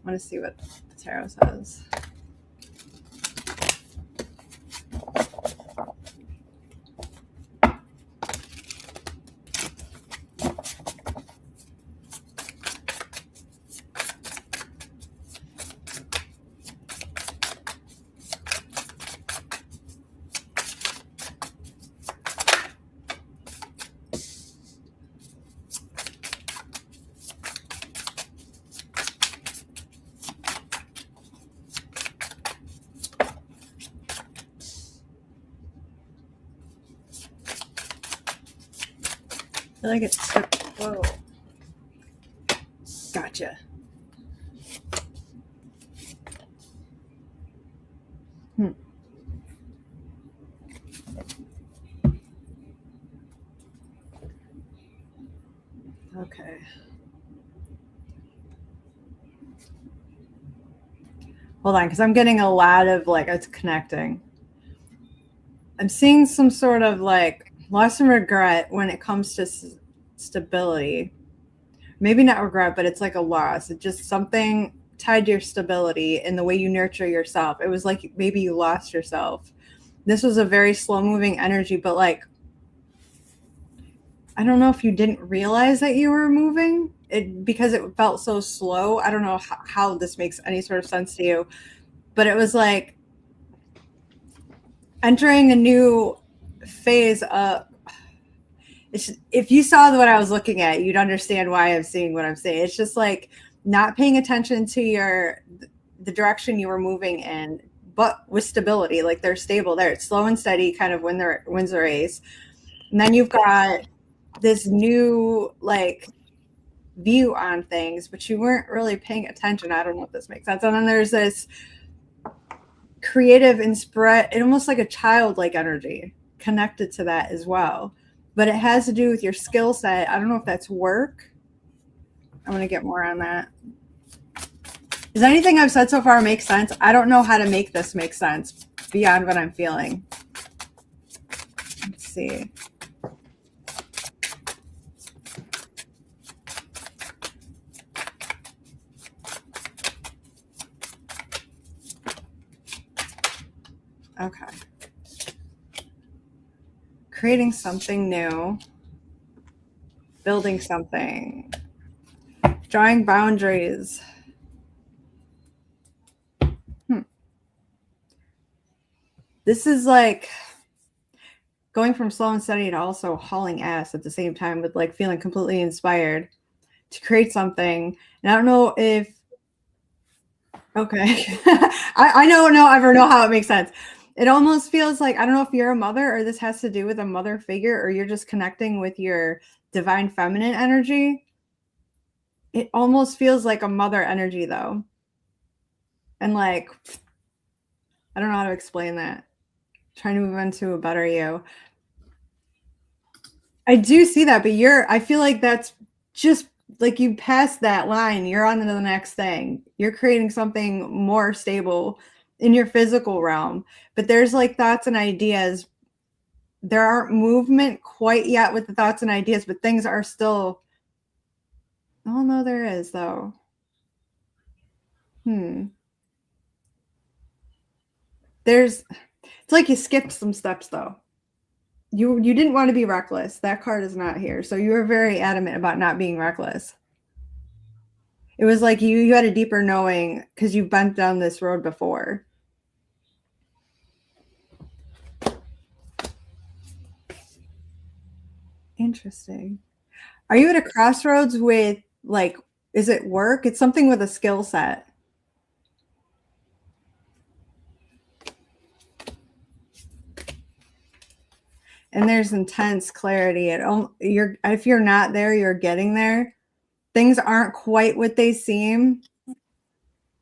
want to see what the tarot says. I feel like it's whoa. Gotcha. Okay. Hold on, because I'm getting a lot of like it's connecting. I'm seeing some sort of like loss and regret when it comes to stability. Maybe not regret, but it's like a loss. It's just something tied to your stability and the way you nurture yourself. It was like maybe you lost yourself. This was a very slow moving energy, but like, I don't know if you didn't realize that you were moving because it felt so slow. I don't know how this makes any sort of sense to you, but it was like entering a new phase of, if you saw what I was looking at, you'd understand why I'm seeing what I'm saying. It's just like not paying attention to the direction you were moving in, but with stability, like they're stable there. It's slow and steady, kind of wins the race. And then you've got this new like view on things, but you weren't really paying attention. I don't know if this makes sense. And then there's this creative and spread, almost like a childlike energy connected to that as well. But it has to do with your skill set. I don't know if that's work. I'm going to get more on that. Does anything I've said so far make sense? I don't know how to make this make sense. beyond what I'm feeling. Let's see. Okay. Creating something new. Building something. Drawing boundaries. This is like going from slow and steady to also hauling ass at the same time, with like feeling completely inspired to create something. And I don't know if, okay, I don't ever know how it makes sense. It almost feels like, I don't know if you're a mother or this has to do with a mother figure, or you're just connecting with your divine feminine energy. It almost feels like a mother energy though. And like, I don't know how to explain that. Trying to move into a better you. I do see that, but I feel like that's just like you passed that line. You're on to the next thing. You're creating something more stable in your physical realm. But there's like thoughts and ideas. There aren't movement quite yet with the thoughts and ideas, but things are still. Oh, no, there is though. It's like you skipped some steps though. You didn't want to be reckless. That card is not here. So you were very adamant about not being reckless. It was like you had a deeper knowing because you've been down this road before. Interesting. Are you at a crossroads with, like, is it work? It's something with a skill set. And there's intense clarity. If you're not there, you're getting there. Things aren't quite what they seem.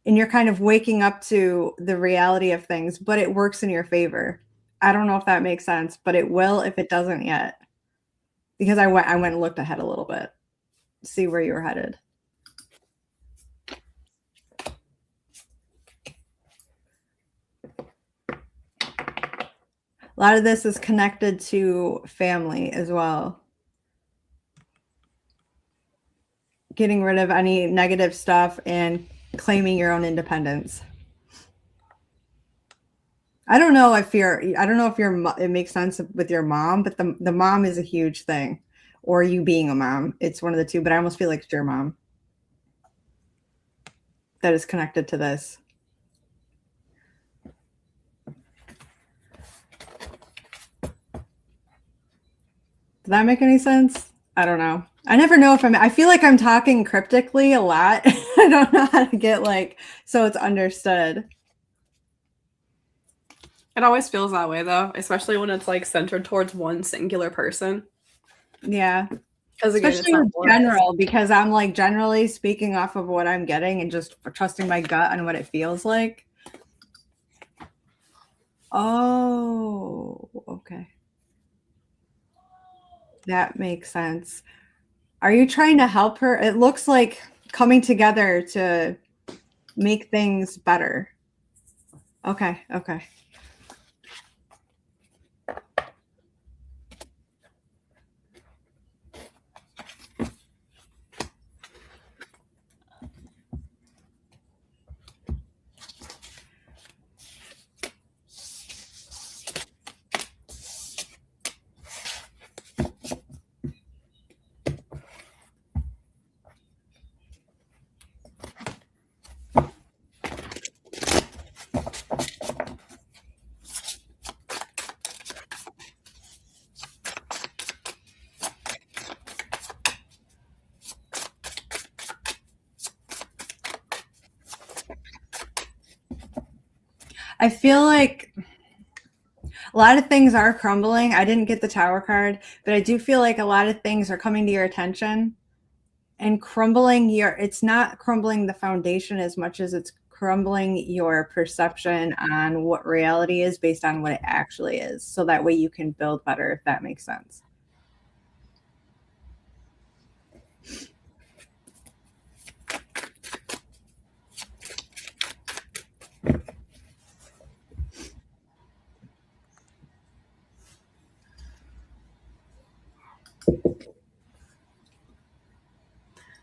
And you're kind of waking up to the reality of things, but it works in your favor. I don't know if that makes sense, but it will if it doesn't yet. Because I went and looked ahead a little bit, see where you're headed. A lot of this is connected to family as well. Getting rid of any negative stuff and claiming your own independence. I don't know if it makes sense with your mom, but the mom is a huge thing, or you being a mom. It's one of the two, but I almost feel like it's your mom that is connected to this. Does that make any sense? I don't know. I never know if I feel like I'm talking cryptically a lot. I don't know how to get so it's understood. It always feels that way though, especially when it's like centered towards one singular person. Yeah. Because especially in general, because I'm like generally speaking off of what I'm getting and just trusting my gut and what it feels like. Oh, okay. That makes sense. Are you trying to help her? It looks like coming together to make things better. Okay. I feel like a lot of things are crumbling. I didn't get the Tower card, but I do feel like a lot of things are coming to your attention and crumbling it's not crumbling the foundation as much as it's crumbling your perception on what reality is based on what it actually is. So that way you can build better, if that makes sense.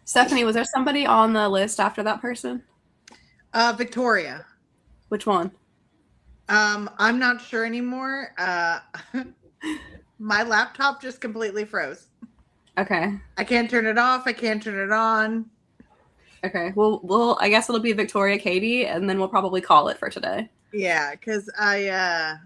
Stephanie, was there somebody on the list after that person? Victoria. Which one? I'm not sure anymore. My laptop just completely froze. Okay. I can't turn it off. I can't turn it on. Okay. Well, I guess it'll be Victoria Katie, and then we'll probably call it for today. Yeah, because I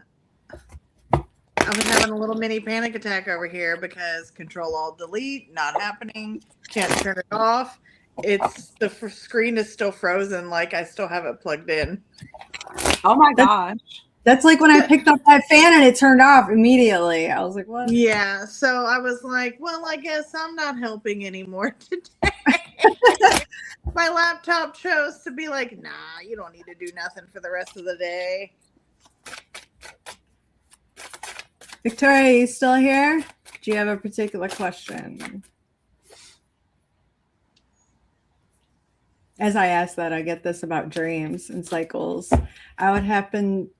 was having a little mini panic attack over here because Control-Alt-Delete not happening. Can't turn it off. It's the screen is still frozen, like I still have it plugged in. Oh my gosh. That's like when I picked up that fan and it turned off immediately. I was like, what? Yeah, so I was like, well, I guess I'm not helping anymore today. My laptop chose to be like, nah, you don't need to do nothing for the rest of the day. Victoria, you still here? Do you have a particular question? As I ask that, I get this about dreams and cycles. I would happen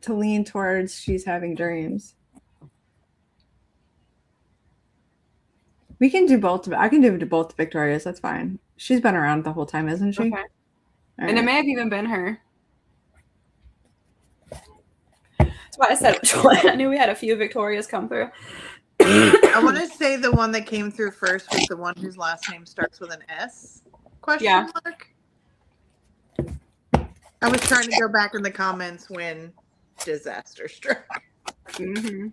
to lean towards she's having dreams. We can do both. I can do both Victorias. That's fine. She's been around the whole time, isn't she? Okay. And it may have even been her. That's why I said which one. I knew we had a few Victorias come through. I want to say the one that came through first was the one whose last name starts with an S? Question mark? I was trying to go back in the comments when disaster struck. Mm-hmm.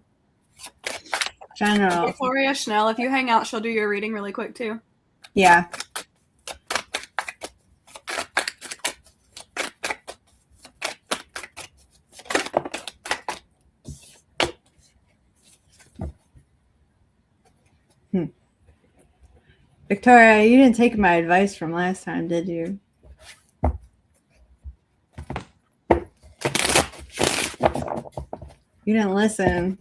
General. Victoria Schnell, if you hang out, she'll do your reading really quick too. Yeah. Victoria, you didn't take my advice from last time, did you? You didn't listen.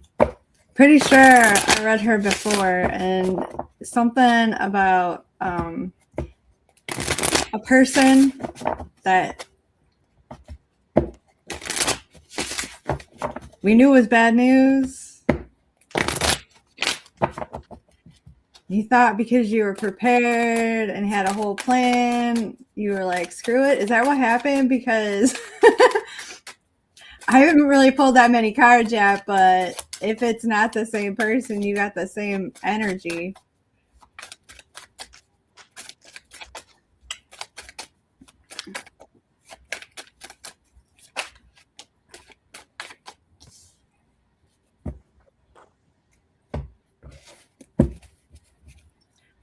Pretty sure I read her before, and something about a person that we knew was bad news. You thought because you were prepared and had a whole plan, you were like, screw it. Is that what happened? Because I haven't really pulled that many cards yet, but if it's not the same person, you got the same energy.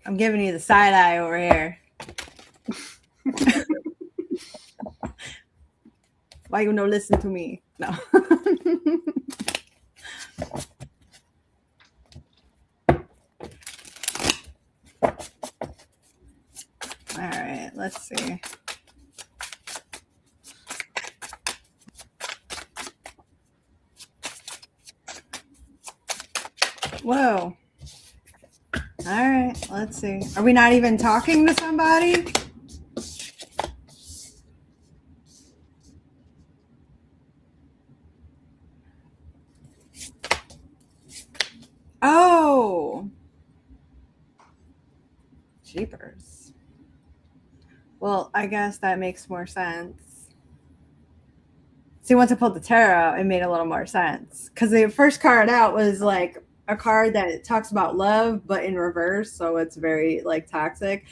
I'm giving you the side eye over here. Why you no listen to me? No. All right, let's see. Whoa. All right, let's see. Are we not even talking to somebody? Oh. Jeepers. Well, I guess that makes more sense. See, once I pulled the tarot, it made a little more sense. Because the first card out was like a card that talks about love, but in reverse. So it's very like toxic.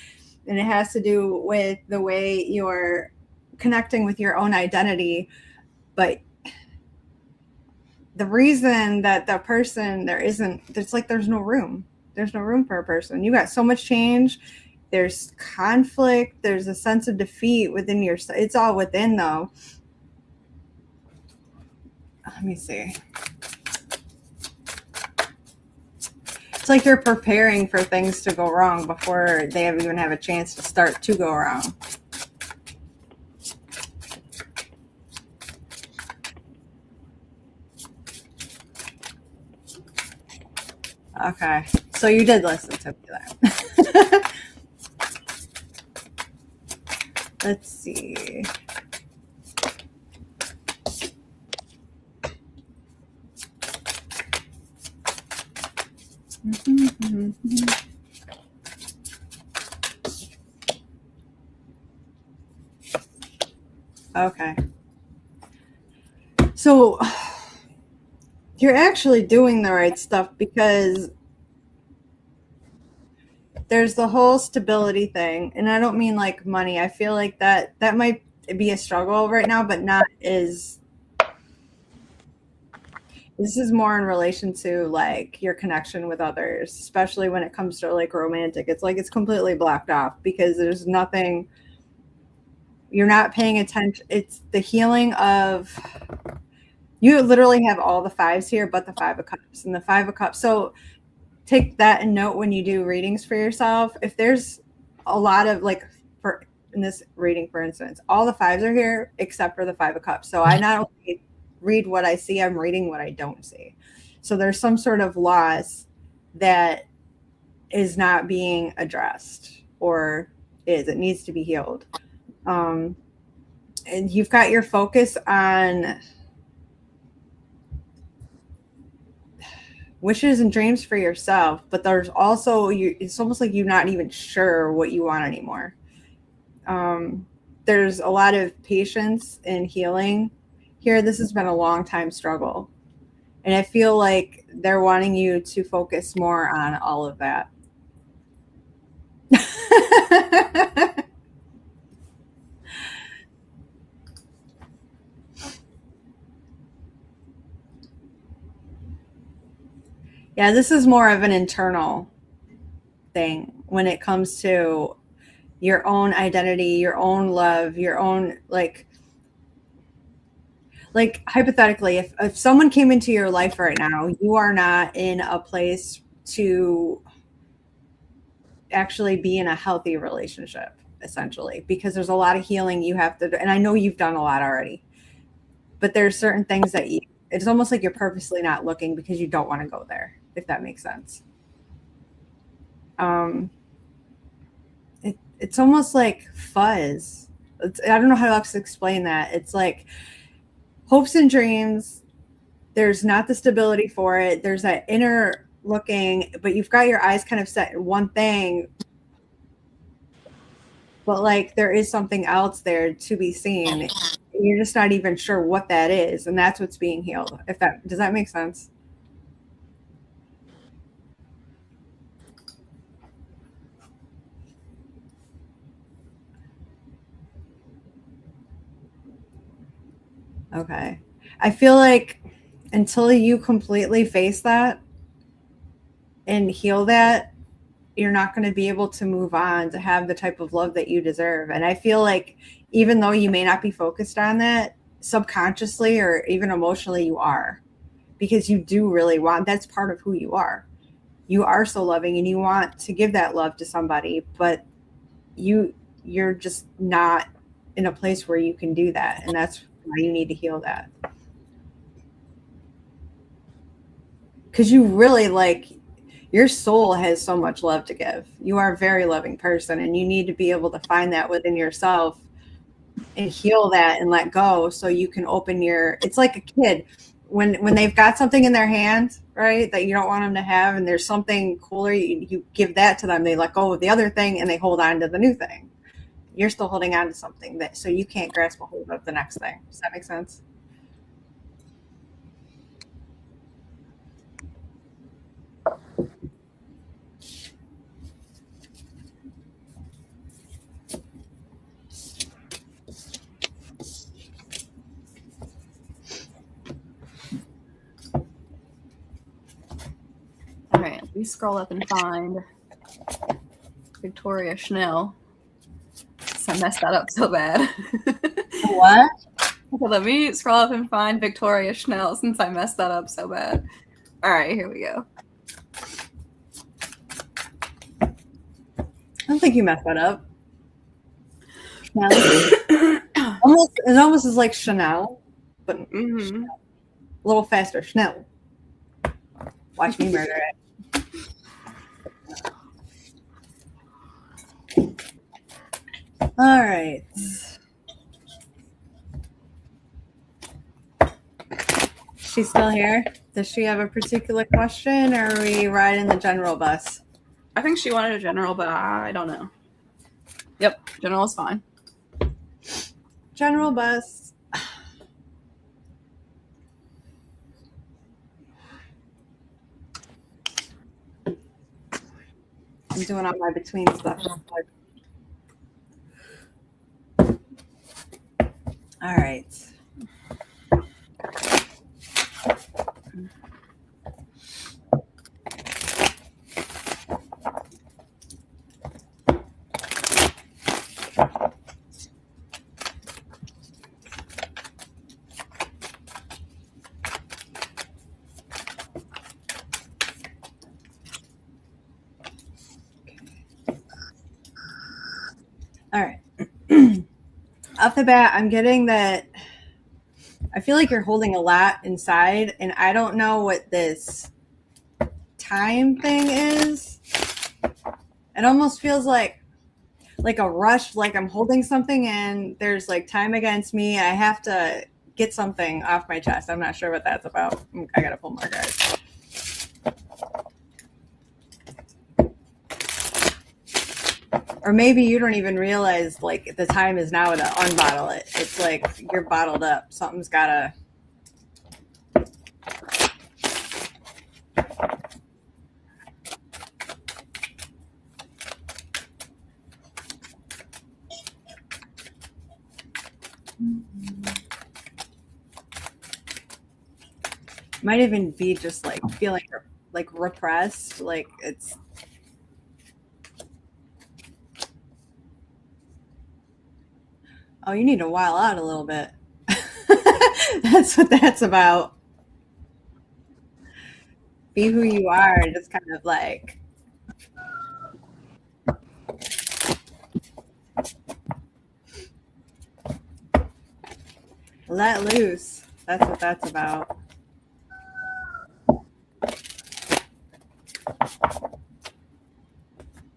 And it has to do with the way you're connecting with your own identity. But the reason that the person there's no room. There's no room for a person. You got so much change. There's conflict. There's a sense of defeat within your. It's all within though. Let me see. It's like you're preparing for things to go wrong before they even have a chance to start to go wrong. Okay, so you did listen to me then. Let's see. Okay. So you're actually doing the right stuff, because there's the whole stability thing. And I don't mean like money. I feel like that might be a struggle right now, but not as, this is more in relation to like your connection with others, especially when it comes to like romantic. It's like it's completely blocked off because there's nothing, you're not paying attention. It's the healing of, you literally have all the fives here, but the Five of Cups and the Five of Cups. So take that and note when you do readings for yourself. If there's a lot of like, for in this reading, for instance, all the fives are here except for the Five of Cups. So I not only read what I see, I'm reading what I don't see. So there's some sort of loss that is not being addressed, or it needs to be healed. And you've got your focus on wishes and dreams for yourself, but there's also it's almost like you're not even sure what you want anymore. There's a lot of patience and healing here. This has been a long time struggle, and I feel like they're wanting you to focus more on all of that. Yeah, this is more of an internal thing when it comes to your own identity, your own love, your own like hypothetically, if someone came into your life right now, you are not in a place to actually be in a healthy relationship, essentially, because there's a lot of healing you have to do. And I know you've done a lot already, but there's certain things that it's almost like you're purposely not looking because you don't want to go there, if that makes sense. It's almost like fuzz. I don't know how else to explain that. It's like hopes and dreams. There's not the stability for it. There's that inner looking, but you've got your eyes kind of set in one thing. But like there is something else there to be seen. You're just not even sure what that is. And that's what's being healed. Does that make sense? Okay. I feel like until you completely face that and heal that, you're not going to be able to move on to have the type of love that you deserve. And I feel like even though you may not be focused on that, subconsciously or even emotionally, you are, because you do really want, that's part of who you are. You are so loving and you want to give that love to somebody, but you're just not in a place where you can do that. And that's why you need to heal that. Because you really your soul has so much love to give. You are a very loving person, and you need to be able to find that within yourself and heal that and let go, so you can open it's like a kid when they've got something in their hand, right, that you don't want them to have, and there's something cooler, you give that to them, they let go of the other thing and they hold on to the new thing. You're still holding on to something so you can't grasp a hold of the next thing. Does that make sense? All right, let me scroll up and find Victoria Schnell. I messed that up so bad. What? Okay, let me scroll up and find Victoria Schnell since I messed that up so bad. All right, here we go. I don't think you messed that up. It almost is like Chanel, but Mm-hmm. a little faster. Chanel. Watch me murder it. All right. She's still here? Does she have a particular question, or are we riding the general bus? I think she wanted a general, but I don't know. Yep, general is fine. General bus. I'm doing all my between stuff. All right. All right. Off the bat, I'm getting that I feel like you're holding a lot inside, and I don't know what this time thing is. It almost feels like a rush, like I'm holding something in. There's like time against me. I have to get something off my chest. I'm not sure what that's about. I gotta pull more cards. Or maybe you don't even realize like the time is now to unbottle it. It's like you're bottled up. Something's gotta. Might even be just like feeling like repressed, like it's. Oh, you need to while out a little bit. That's what that's about. Be who you are, just kind of like. Let loose. That's what that's about.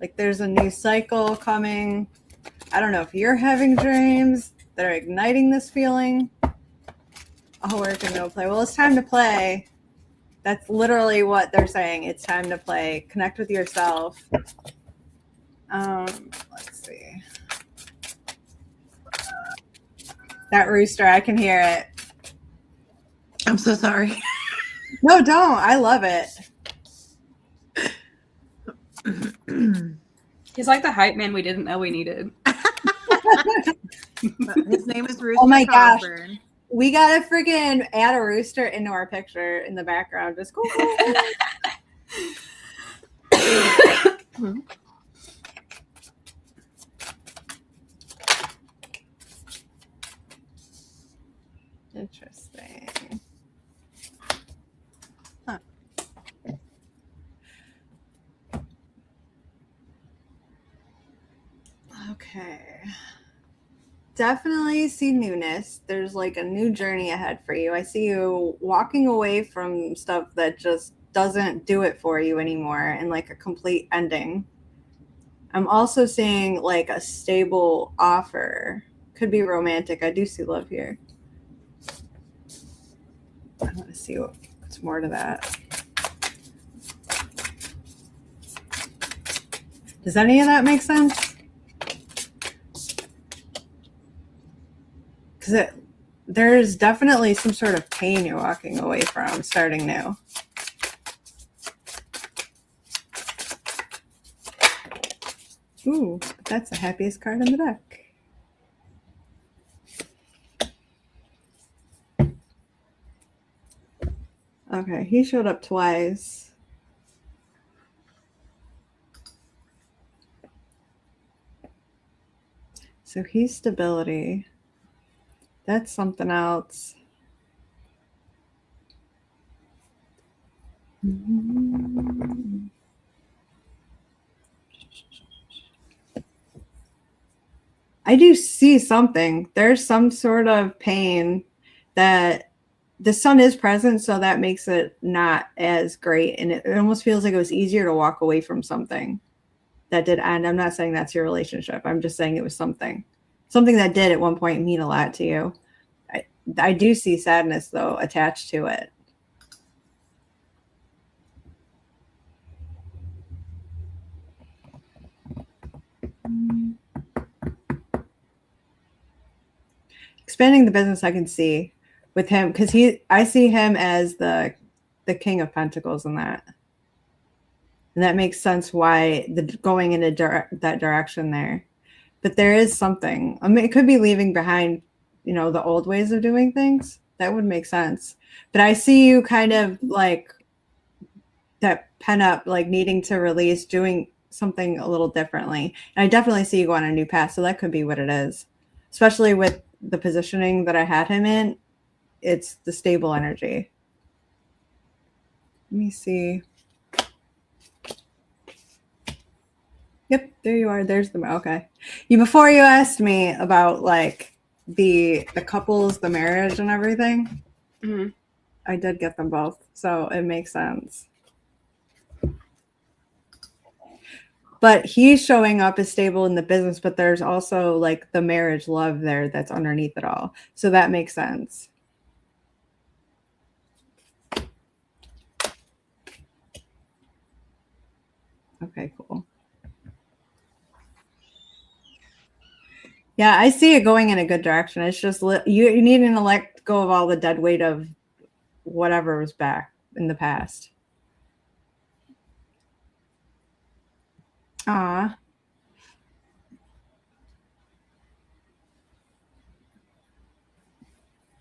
Like there's a new cycle coming. I don't know if you're having dreams that are igniting this feeling. Oh, work and no play. Well, it's time to play. That's literally what they're saying. It's time to play. Connect with yourself. Let's see. That rooster, I can hear it. I'm so sorry. No, don't. I love it. He's like the hype man we didn't know we needed. His name is Rooster. Oh my gosh. Cogburn. We gotta freaking add a rooster into our picture in the background. Just cool. Interesting. Huh. Okay. Definitely see newness. There's like a new journey ahead for you. I see you walking away from stuff that just doesn't do it for you anymore and like a complete ending. I'm also seeing like a stable offer. Could be romantic. I do see love here. I want to see what's more to that. Does any of that make sense? Because there's definitely some sort of pain you're walking away from starting new. Ooh, that's the happiest card in the deck. Okay, he showed up twice. So he's stability. That's something else. I do see something. There's some sort of pain that the sun is present, so that makes it not as great. And it almost feels like it was easier to walk away from something that did end. I'm not saying that's your relationship. I'm just saying it was something that did at one point mean a lot to you. I do see sadness, though, attached to it. expanding the business I can see with him, because I see him as the King of Pentacles in that. And that makes sense why going in that direction there. But there is something. I mean, it could be leaving behind, the old ways of doing things. That would make sense. But I see you kind of like that pent up, like needing to release, doing something a little differently. And I definitely see you go on a new path. So that could be what it is. Especially with the positioning that I had him in. It's the stable energy. Let me see. Yep, there you are. There's the okay. Before you asked me about like the couples, the marriage, and everything, mm-hmm. I did get them both, so it makes sense. But he's showing up as stable in the business, but there's also like the marriage love there that's underneath it all, so that makes sense. Okay, cool. Yeah, I see it going in a good direction. It's just you needing to let go of all the dead weight of whatever was back in the past. Ah.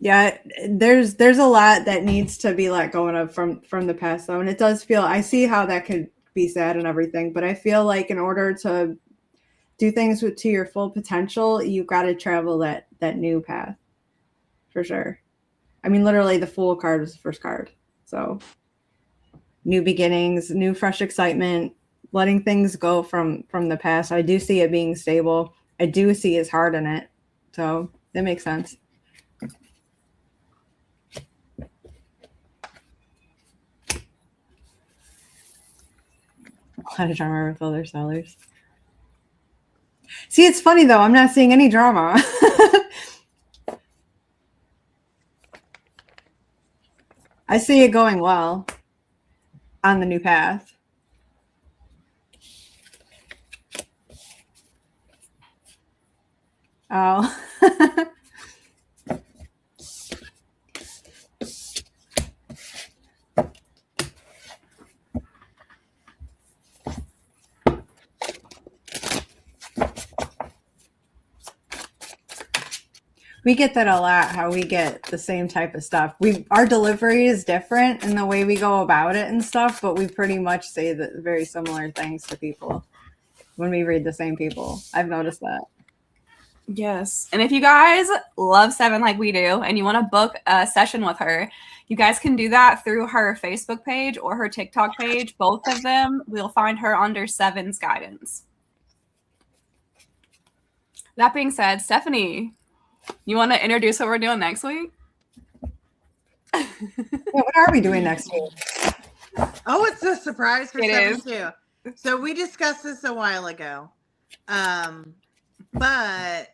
Yeah, there's a lot that needs to be let go of from the past though, and it does feel, I see how that could be sad and everything, but I feel like in order to do things to your full potential, you've got to travel that new path for sure. I mean, literally the Fool card was the first card, so new beginnings, new fresh excitement, letting things go from the past. I do see it being stable. I do see his heart in it, so that makes sense. A lot of drama with other sellers. See, it's funny though. I'm not seeing any drama. I see it going well on the new path. Oh. We get that a lot, how we get the same type of stuff. Our delivery is different in the way we go about it and stuff, but we pretty much say the very similar things to people when we read the same people. I've noticed that. Yes. And if you guys love Sevon like we do and you want to book a session with her, you guys can do that through her Facebook page or her TikTok page. Both of them, we'll find her under Sevon's Guidance. That being said, Stephanie, you want to introduce what we're doing next week? Yeah, what are we doing next week? Oh, it's a surprise for Sevon too. So we discussed this a while ago. But I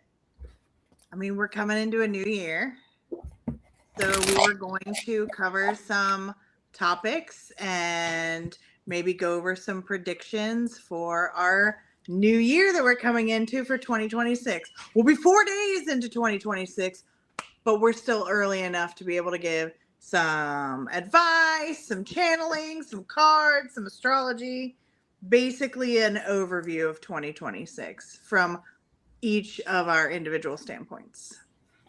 mean, we're coming into a new year. So we were going to cover some topics and maybe go over some predictions for our new year that we're coming into for 2026. We'll be 4 days into 2026, but we're still early enough to be able to give some advice, some channeling, some cards, some astrology, basically an overview of 2026 from each of our individual standpoints.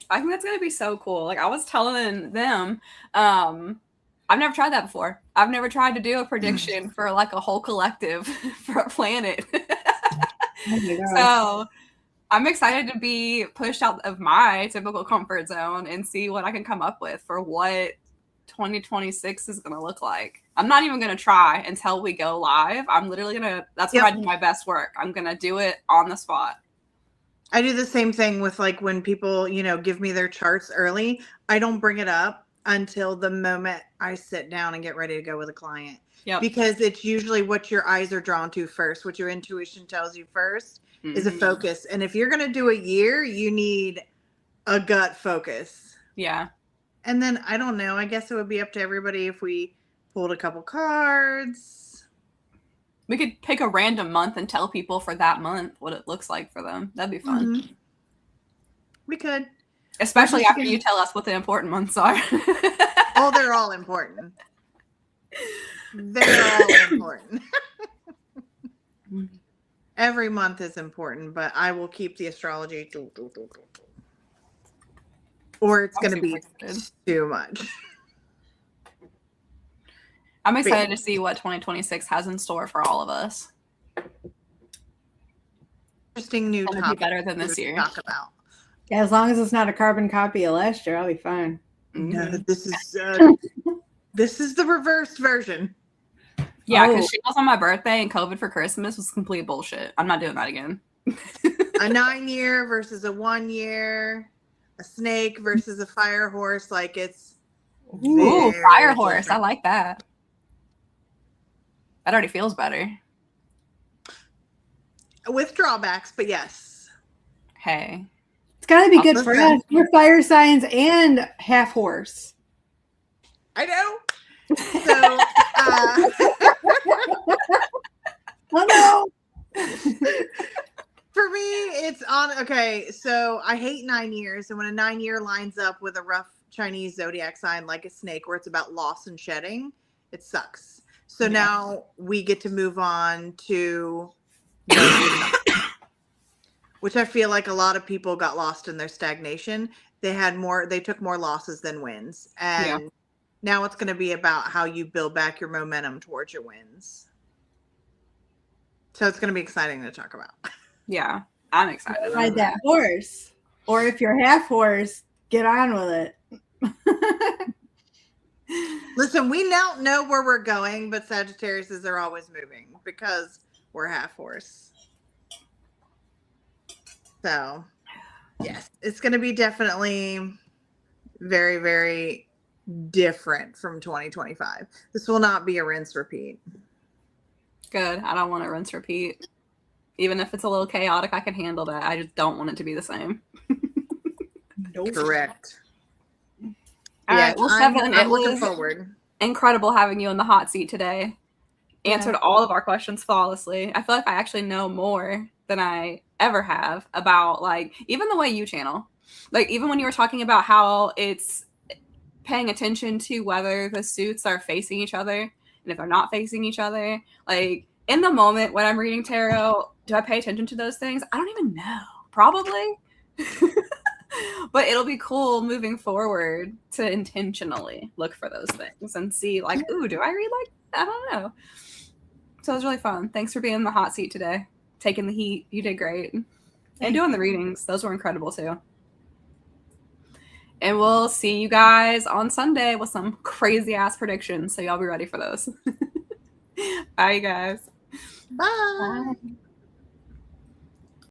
I think that's going to be so cool. Like I was telling them, I've never tried that before. I've never tried to do a prediction for like a whole collective for a planet. So I'm excited to be pushed out of my typical comfort zone and see what I can come up with for what 2026 is going to look like. I'm not even going to try until we go live. I'm literally going to, that's where I do my best work. I'm going to do it on the spot. I do the same thing with like when people, give me their charts early. I don't bring it up until the moment I sit down and get ready to go with a client. Yep. Because it's usually what your eyes are drawn to first, what your intuition tells you first is a focus. And if you're going to do a year, you need a gut focus. Yeah. And then I don't know, I guess it would be up to everybody if we pulled a couple cards. We could pick a random month and tell people for that month what it looks like for them. That'd be fun. Mm-hmm. We could. Especially after you tell us what the important months are. Oh, they're all important. They're all important. Every month is important, but I will keep the astrology. Or it's going to be too much. I'm excited to see what 2026 has in store for all of us. Interesting new topic. Be better than this year. Talk about. Yeah, as long as it's not a carbon copy of last year, I'll be fine. No, this is the reversed version. Yeah, because she was on my birthday and COVID for Christmas was complete bullshit. I'm not doing that again. A 9-year versus a 1 year, a snake versus a fire horse. Like it's fire horse. Different. I like that. That already feels better. With drawbacks, but yes. Hey. It's gotta be good for us. We're fire signs and half horse. I know. So oh no. For me, it's on. Okay, so I hate 9 years, and when a 9 year lines up with a rough Chinese zodiac sign like a snake, where it's about loss and shedding, it sucks. So now we get to move on to, which I feel like a lot of people got lost in their stagnation. They took more losses than wins, and now it's going to be about how you build back your momentum towards your wins. So it's going to be exciting to talk about. Yeah, I'm excited. Ride that horse. Or if you're half horse, get on with it. Listen, we don't know where we're going, but Sagittariuses are always moving because we're half horse. So, yes, it's going to be definitely very, very different from 2025. This will not be a rinse repeat. Good. I don't want to rinse repeat. Even if it's a little chaotic, I can handle that. I just don't want it to be the same. Nope. Correct. All right. Well, Sevon, I'm looking forward. Incredible having you in the hot seat today. Answered all of our questions flawlessly. I feel like I actually know more than I ever have about, like, even the way you channel. Like, even when you were talking about how it's paying attention to whether the suits are facing each other and if they're not facing each other. Like, in the moment when I'm reading tarot, do I pay attention to those things? I don't even know. Probably. But it'll be cool moving forward to intentionally look for those things and see, like, ooh, do I read like that? I don't know. So it was really fun. Thanks for being in the hot seat today. Taking the heat. You did great. And doing the readings. Those were incredible too. And we'll see you guys on Sunday with some crazy ass predictions. So y'all be ready for those. Bye, you guys. Bye. Bye.